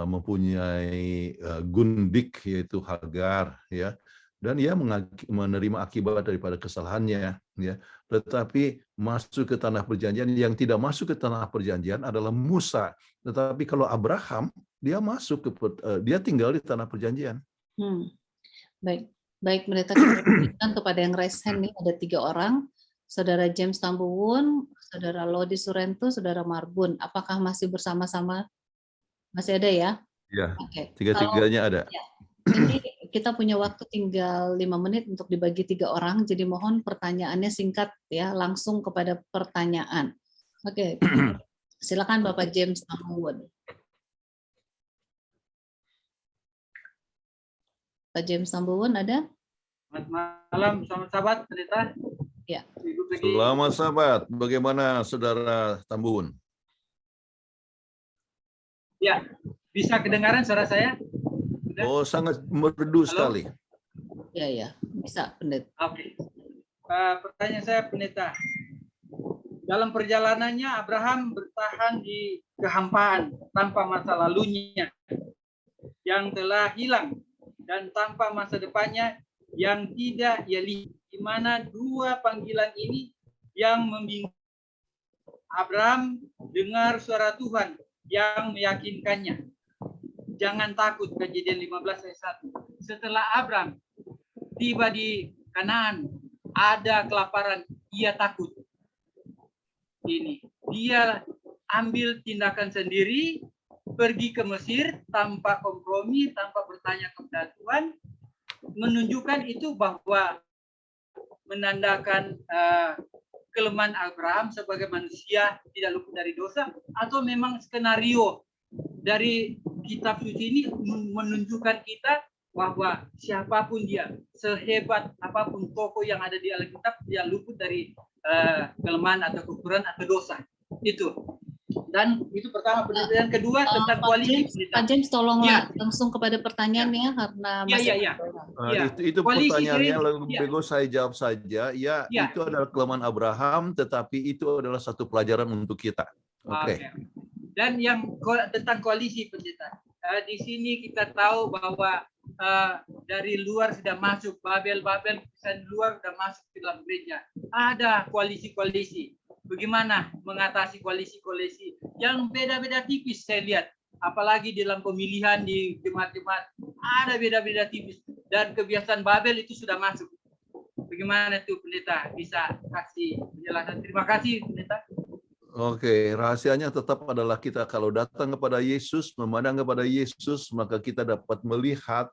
mempunyai gundik yaitu Hagar ya, dan dia menerima akibat daripada kesalahannya ya. Tetapi masuk ke tanah perjanjian, yang tidak masuk ke tanah perjanjian adalah Musa. Tetapi kalau Abraham dia dia tinggal di tanah perjanjian. Baik pendeta, kita berikan kepada yang raise hand nih, ada 3 orang. Saudara James Tambuwun, Saudara Lodi Surento, Saudara Marbun. Apakah masih bersama-sama? Masih ada ya? Ya, Oke. tiga-tiganya ada. Ya, ini kita punya waktu tinggal 5 menit untuk dibagi 3 orang, jadi mohon pertanyaannya singkat ya, langsung kepada pertanyaan. Oke, silakan Bapak James Tambuwun. Pak James Tambuwun ada? Selamat malam, selamat sahabat pendeta. Ya. Selamat sahabat, bagaimana Saudara Tambuwun? Ya, bisa kedengaran suara saya? Sudah? Oh, sangat merdu sekali. Ya, bisa pendeta. Oke. Pertanyaan saya pendeta. Dalam perjalanannya Abraham bertahan di kehampaan tanpa masa lalunya yang telah hilang dan tanpa masa depannya yang tidak ia lihat, di mana 2 panggilan ini yang membingungkan. Abraham dengar suara Tuhan yang meyakinkannya. Jangan takut, Kejadian 15 ayat 1. Setelah Abraham tiba di Kanaan, ada kelaparan, ia takut. Ini, dia ambil tindakan sendiri, pergi ke Mesir tanpa kompromi, tanpa bertanya kepada Tuhan, menunjukkan itu bahwa menandakan kelemahan Abraham sebagai manusia tidak luput dari dosa, atau memang skenario dari kitab suci ini menunjukkan kita bahwa siapapun dia, sehebat apapun tokoh yang ada di Alkitab, dia luput dari kelemahan atau kekurangan atau dosa. Itu. Dan itu pertama. Yang kedua tentang koalisi. Pak James, tolonglah langsung kepada pertanyaannya karena itu pertanyaannya lebih saya jawab saja. Ya, itu adalah kelemahan Abraham, tetapi itu adalah satu pelajaran untuk kita. Oke. Dan yang tentang koalisi, pendeta. Di sini kita tahu bahwa dari luar sudah masuk, Babel dari luar sudah masuk ke dalam gereja. Ada koalisi-koalisi. Bagaimana mengatasi koalisi-koalisi yang beda-beda tipis, saya lihat. Apalagi dalam pemilihan di jemaat-jemaat, ada beda-beda tipis. Dan kebiasaan Babel itu sudah masuk. Bagaimana itu, pendeta? Bisa kasih penjelasan? Terima kasih, pendeta. Oke, rahasianya tetap adalah kita kalau datang kepada Yesus, memandang kepada Yesus, maka kita dapat melihat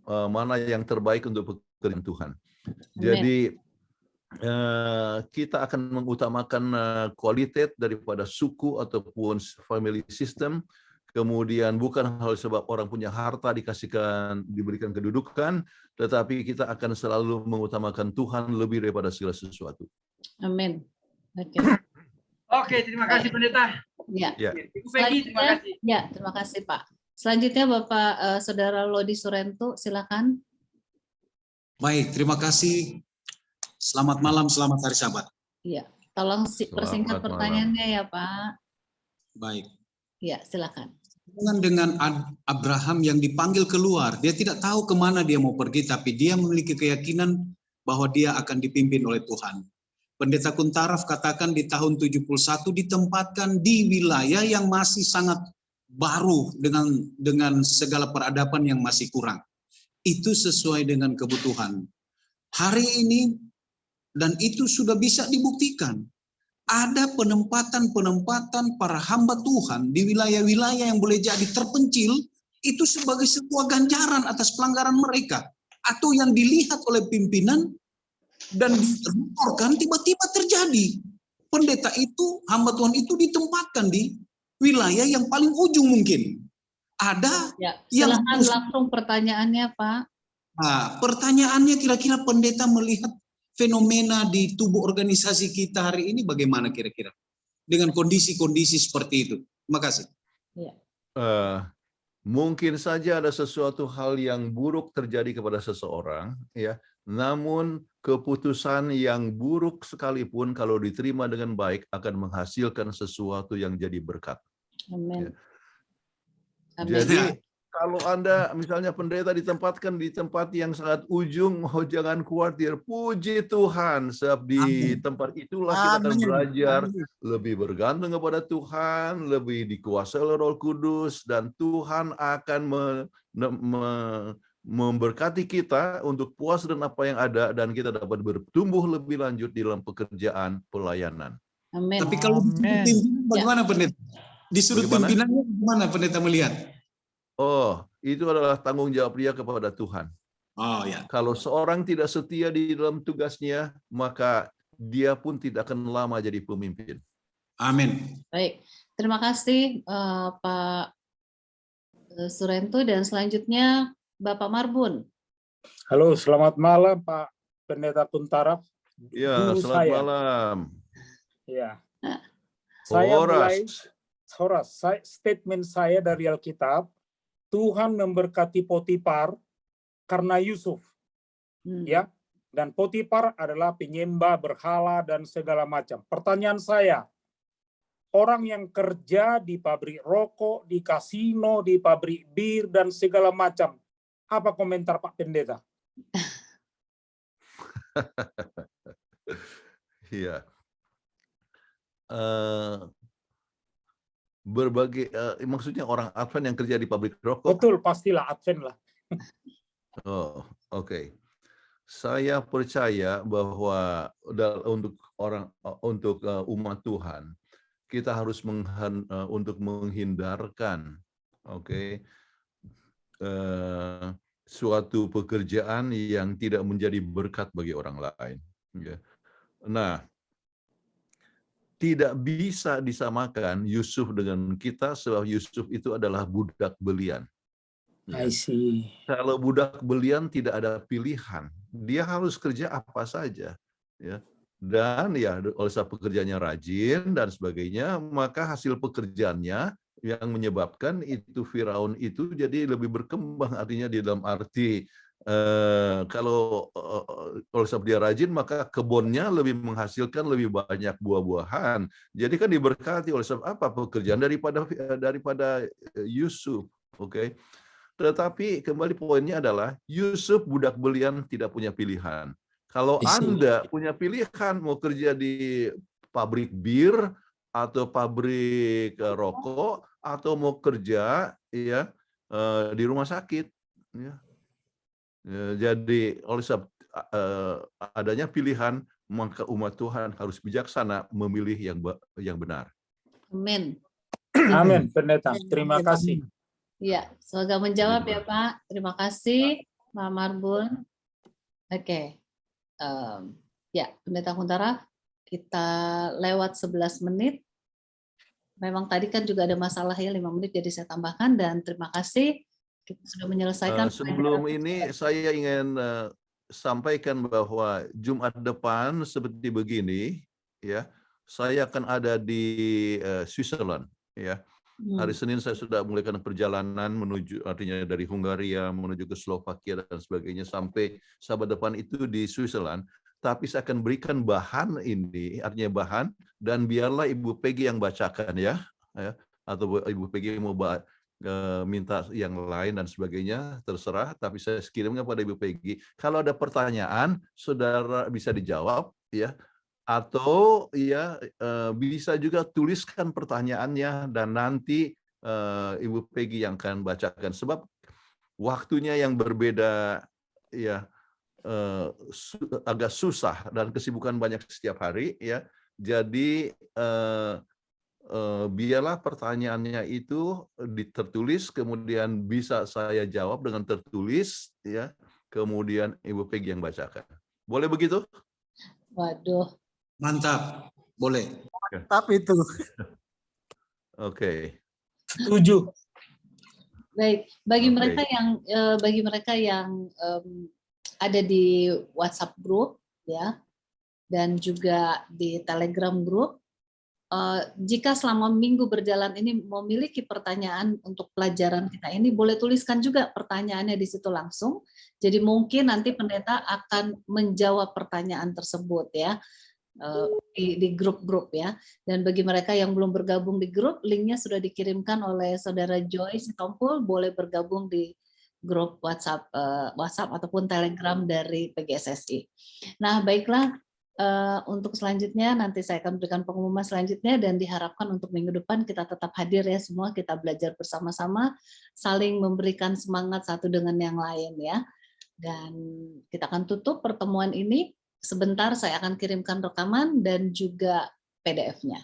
mana yang terbaik untuk pekerjaan Tuhan. Jadi kita akan mengutamakan kualitas daripada suku ataupun family system. Kemudian bukan hal sebab orang punya harta diberikan kedudukan, tetapi kita akan selalu mengutamakan Tuhan lebih daripada segala sesuatu. Amin. Oke. Oke, terima kasih pendeta. Ya. Ibu Peggy, terima kasih. Ya, terima kasih Pak. Selanjutnya Bapak Saudara Lodi Surento, silakan. Baik, terima kasih. Selamat malam, selamat hari Sabat. Iya, tolong persingkat pertanyaannya ya Pak. Baik. Ya, silakan. Dengan Abraham yang dipanggil keluar, dia tidak tahu kemana dia mau pergi, tapi dia memiliki keyakinan bahwa dia akan dipimpin oleh Tuhan. Pendeta Kuntaraf katakan di tahun 71 ditempatkan di wilayah yang masih sangat baru dengan segala peradaban yang masih kurang. Itu sesuai dengan kebutuhan. Hari ini, dan itu sudah bisa dibuktikan, ada penempatan para hamba Tuhan di wilayah-wilayah yang boleh jadi terpencil, itu sebagai sebuah ganjaran atas pelanggaran mereka, atau yang dilihat oleh pimpinan dan dilaporkan tiba-tiba terjadi. Pendeta itu, hamba Tuhan itu ditempatkan di wilayah yang paling ujung mungkin. Ada yang langsung pertanyaannya Pak. Nah, pertanyaannya kira-kira pendeta melihat fenomena di tubuh organisasi kita hari ini bagaimana kira-kira dengan kondisi-kondisi seperti itu? Terima kasih. Ya. Mungkin saja ada sesuatu hal yang buruk terjadi kepada seseorang, ya. Namun keputusan yang buruk sekalipun kalau diterima dengan baik akan menghasilkan sesuatu yang jadi berkat. Amin. Ya. Amin. Jadi kalau Anda misalnya pendeta ditempatkan di tempat yang sangat ujung, oh jangan khawatir, puji Tuhan, sebab di tempat itulah kita akan belajar lebih bergantung kepada Tuhan, lebih dikuasai oleh Roh Kudus, dan Tuhan akan memberkati kita untuk puas dengan apa yang ada, dan kita dapat bertumbuh lebih lanjut di dalam pekerjaan pelayanan. Amin. Tapi kalau disuruh pimpinan bagaimana pendeta? Disuruh Bagaimana? pimpinannya bagaimana pendeta melihat? Oh, itu adalah tanggung jawab dia kepada Tuhan. Oh ya. Kalau seorang tidak setia di dalam tugasnya, maka dia pun tidak akan lama jadi pemimpin. Amin. Baik, terima kasih Pak Surento, dan selanjutnya Bapak Marbun. Halo, selamat malam Pak Pendeta Kuntaraf. Ya, Guru selamat saya. malam. Ya. Saya mulai Horas. statement saya dari Alkitab. Tuhan memberkati Potifar karena Yusuf. Ya. Dan Potifar adalah penyembah berhala dan segala macam. Pertanyaan saya, orang yang kerja di pabrik rokok, di kasino, di pabrik bir dan segala macam, apa komentar Pak Pendeta? Iya. Berbagai maksudnya orang Advent yang kerja di pabrik rokok. Betul, pastilah Advent lah. Oh, oke. Saya percaya bahwa untuk umat Tuhan kita harus untuk menghindarkan, suatu pekerjaan yang tidak menjadi berkat bagi orang lain. Nah, tidak bisa disamakan Yusuf dengan kita, sebab Yusuf itu adalah budak belian. I see. Kalau budak belian tidak ada pilihan, dia harus kerja apa saja, ya. Dan ya oleh sebab pekerjaannya rajin dan sebagainya, maka hasil pekerjaannya yang menyebabkan itu Firaun itu jadi lebih berkembang, artinya di dalam arti kalau oleh sebab dia rajin, maka kebunnya lebih menghasilkan lebih banyak buah-buahan. Jadi kan diberkati oleh sebab apa? Pekerjaan daripada Yusuf, oke. Tetapi kembali poinnya adalah Yusuf budak belian tidak punya pilihan. Kalau Anda punya pilihan mau kerja di pabrik bir atau pabrik rokok atau mau kerja ya di rumah sakit, ya. Jadi oleh sebab adanya pilihan, maka umat Tuhan harus bijaksana memilih yang benar. Amin. Amin, Pendeta. Terima kasih. Ya, semoga menjawab ya Pak. Terima kasih Pak Marbun. Oke. Ya, Pendeta Kuntaraf, kita lewat 11 menit. Memang tadi kan juga ada masalah ya 5 menit, jadi saya tambahkan, dan terima kasih. Kita sudah menyelesaikan. Sebelum ini saya ingin sampaikan bahwa Jumat depan seperti begini, ya, saya akan ada di Switzerland, ya. Hari Senin saya sudah mulaikan perjalanan menuju, artinya dari Hungaria menuju ke Slovakia dan sebagainya, sampai Sabat depan itu di Switzerland. Tapi saya akan berikan bahan ini, artinya bahan, dan biarlah Ibu Peggy yang bacakan ya, atau Ibu Peggy mau minta yang lain dan sebagainya, terserah. Tapi saya kirimnya pada Ibu Peggy. Kalau ada pertanyaan, saudara bisa dijawab, ya. Atau ya bisa juga tuliskan pertanyaannya dan nanti Ibu Peggy yang akan bacakan, sebab waktunya yang berbeda ya agak susah dan kesibukan banyak setiap hari ya. Jadi biarlah pertanyaannya itu tertulis, kemudian bisa saya jawab dengan tertulis ya, kemudian Ibu Peggy yang bacakan. Boleh begitu? Waduh. Mantap, boleh. Mantap itu. Oke. Setuju. Baik, bagi mereka yang ada di WhatsApp group ya, dan juga di Telegram group, jika selama minggu berjalan ini memiliki pertanyaan untuk pelajaran kita ini, boleh tuliskan juga pertanyaannya di situ langsung. Jadi mungkin nanti pendeta akan menjawab pertanyaan tersebut ya di grup-grup ya. Dan bagi mereka yang belum bergabung di grup, linknya sudah dikirimkan oleh saudara Joy Sitompul, boleh bergabung di grup WhatsApp ataupun Telegram dari PGSSI. Nah, baiklah. Untuk selanjutnya nanti saya akan berikan pengumuman selanjutnya dan diharapkan untuk minggu depan kita tetap hadir ya semua, kita belajar bersama-sama, saling memberikan semangat satu dengan yang lain ya. Dan kita akan tutup pertemuan ini. Sebentar saya akan kirimkan rekaman dan juga PDF-nya.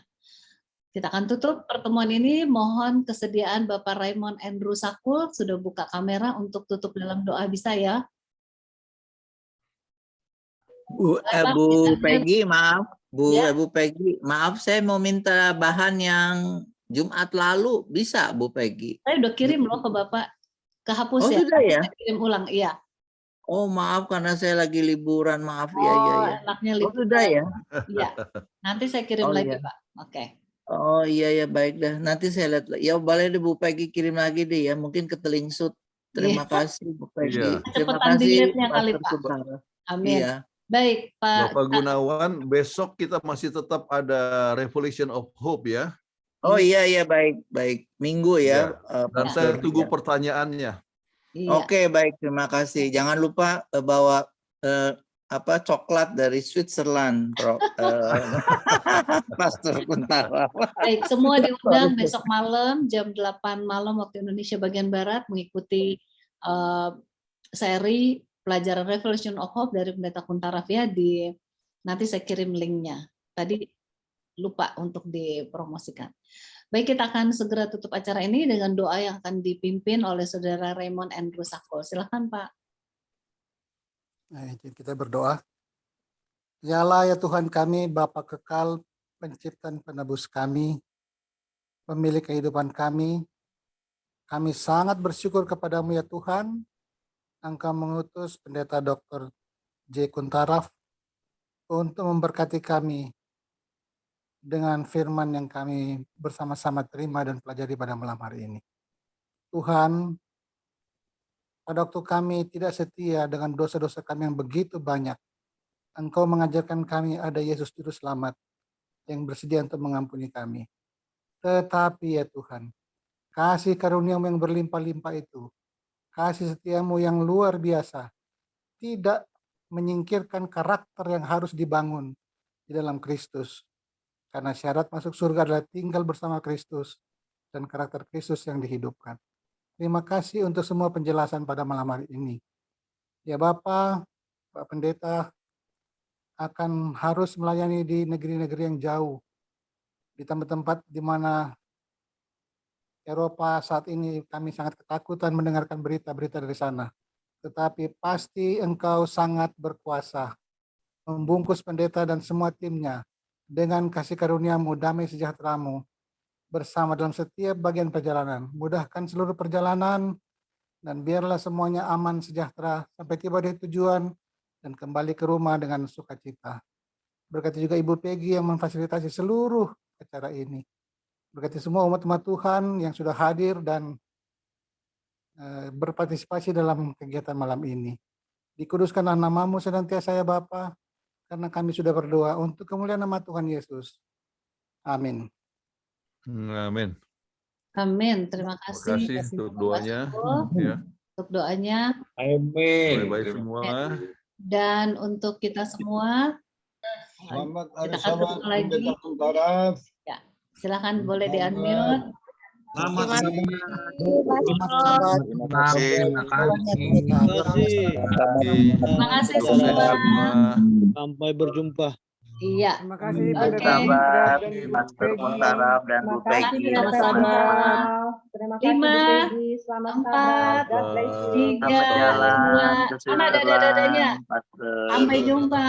Kita akan tutup pertemuan ini. Mohon kesediaan Bapak Raymond Andrew Sakul sudah buka kamera untuk tutup dalam doa, bisa ya? Bu Peggy, maaf. Bu Peggy, maaf saya mau minta bahan yang Jumat lalu, bisa Bu Peggy? Saya udah kirim loh ke Bapak, kehapus ya. Sudah ya? Saya kirim ulang, iya. Oh maaf karena saya lagi liburan, maaf ya. Enaknya liburan. Sudah ya? Iya. Nanti saya kirim lagi Pak. Oke. Oh iya baik dah. Nanti saya lihat. Ya boleh deh Bu Peggy kirim lagi deh ya. Mungkin ketelingsut. Terima kasih Bu Peggy. Terima Cepetan kasih dilihatnya kali Pak. Amin. Iya. Baik Pak. Bapak Gunawan, besok kita masih tetap ada Revolution of Hope ya. Oh iya baik. Minggu ya. Dan saya tunggu pertanyaannya. Iya. Oke baik, terima kasih. Jangan lupa bawa coklat dari Switzerland, Pastor Kuntara. Baik, semua diundang besok malam jam 8 malam waktu Indonesia bagian Barat mengikuti seri pelajaran Revolution of Hope dari Pendeta Kuntaraf ya. Nanti saya kirim linknya. Tadi lupa untuk dipromosikan. Baik, kita akan segera tutup acara ini dengan doa yang akan dipimpin oleh Saudara Raymond Andrew Sakul. Silakan Pak. Nah, kita berdoa. Ya Allah ya Tuhan kami, Bapa kekal, pencipta penebus kami, pemilik kehidupan kami sangat bersyukur kepadamu ya Tuhan. Engkau mengutus Pendeta Dr. J. Kuntaraf untuk memberkati kami dengan firman yang kami bersama-sama terima dan pelajari pada malam hari ini. Tuhan, pada waktu kami tidak setia dengan dosa-dosa kami yang begitu banyak, Engkau mengajarkan kami ada Yesus Juru Selamat yang bersedia untuk mengampuni kami. Tetapi ya Tuhan, kasih karunia-Mu yang berlimpah-limpah itu, kasih setiamu yang luar biasa, tidak menyingkirkan karakter yang harus dibangun di dalam Kristus. Karena syarat masuk surga adalah tinggal bersama Kristus dan karakter Kristus yang dihidupkan. Terima kasih untuk semua penjelasan pada malam hari ini. Ya Bapak, Pak Pendeta akan harus melayani di negeri-negeri yang jauh, di tempat-tempat di mana Eropa saat ini kami sangat ketakutan mendengarkan berita-berita dari sana. Tetapi pasti Engkau sangat berkuasa membungkus pendeta dan semua timnya dengan kasih karunia-Mu, damai sejahtera-Mu bersama dalam setiap bagian perjalanan. Mudahkan seluruh perjalanan dan biarlah semuanya aman sejahtera sampai tiba di tujuan dan kembali ke rumah dengan sukacita. Berkati juga Ibu Peggy yang memfasilitasi seluruh acara ini. Berkati semua umat-umat Tuhan yang sudah hadir dan berpartisipasi dalam kegiatan malam ini. Dikuduskanlah nama-Mu senantiasa ya Bapa, karena kami sudah berdoa untuk kemuliaan nama Tuhan Yesus. Amin. Amin. Amin. Terima kasih. Terima kasih untuk doanya. Ya. Untuk doanya. Amin. Baik semua. Dan untuk kita semua, Selamat hari kita akan tutup lagi. Ya, silakan boleh di-unmute. Selamat Terima kasih semua. Sampai berjumpa. Iya. Terima kasih Pastor Kuntaraf dan Bu Peggy. Sama-sama. Terima kasih Bu Peggy. Selamat sabat. God bless you. 3, 2, mana ada dadanya? Sampai jumpa.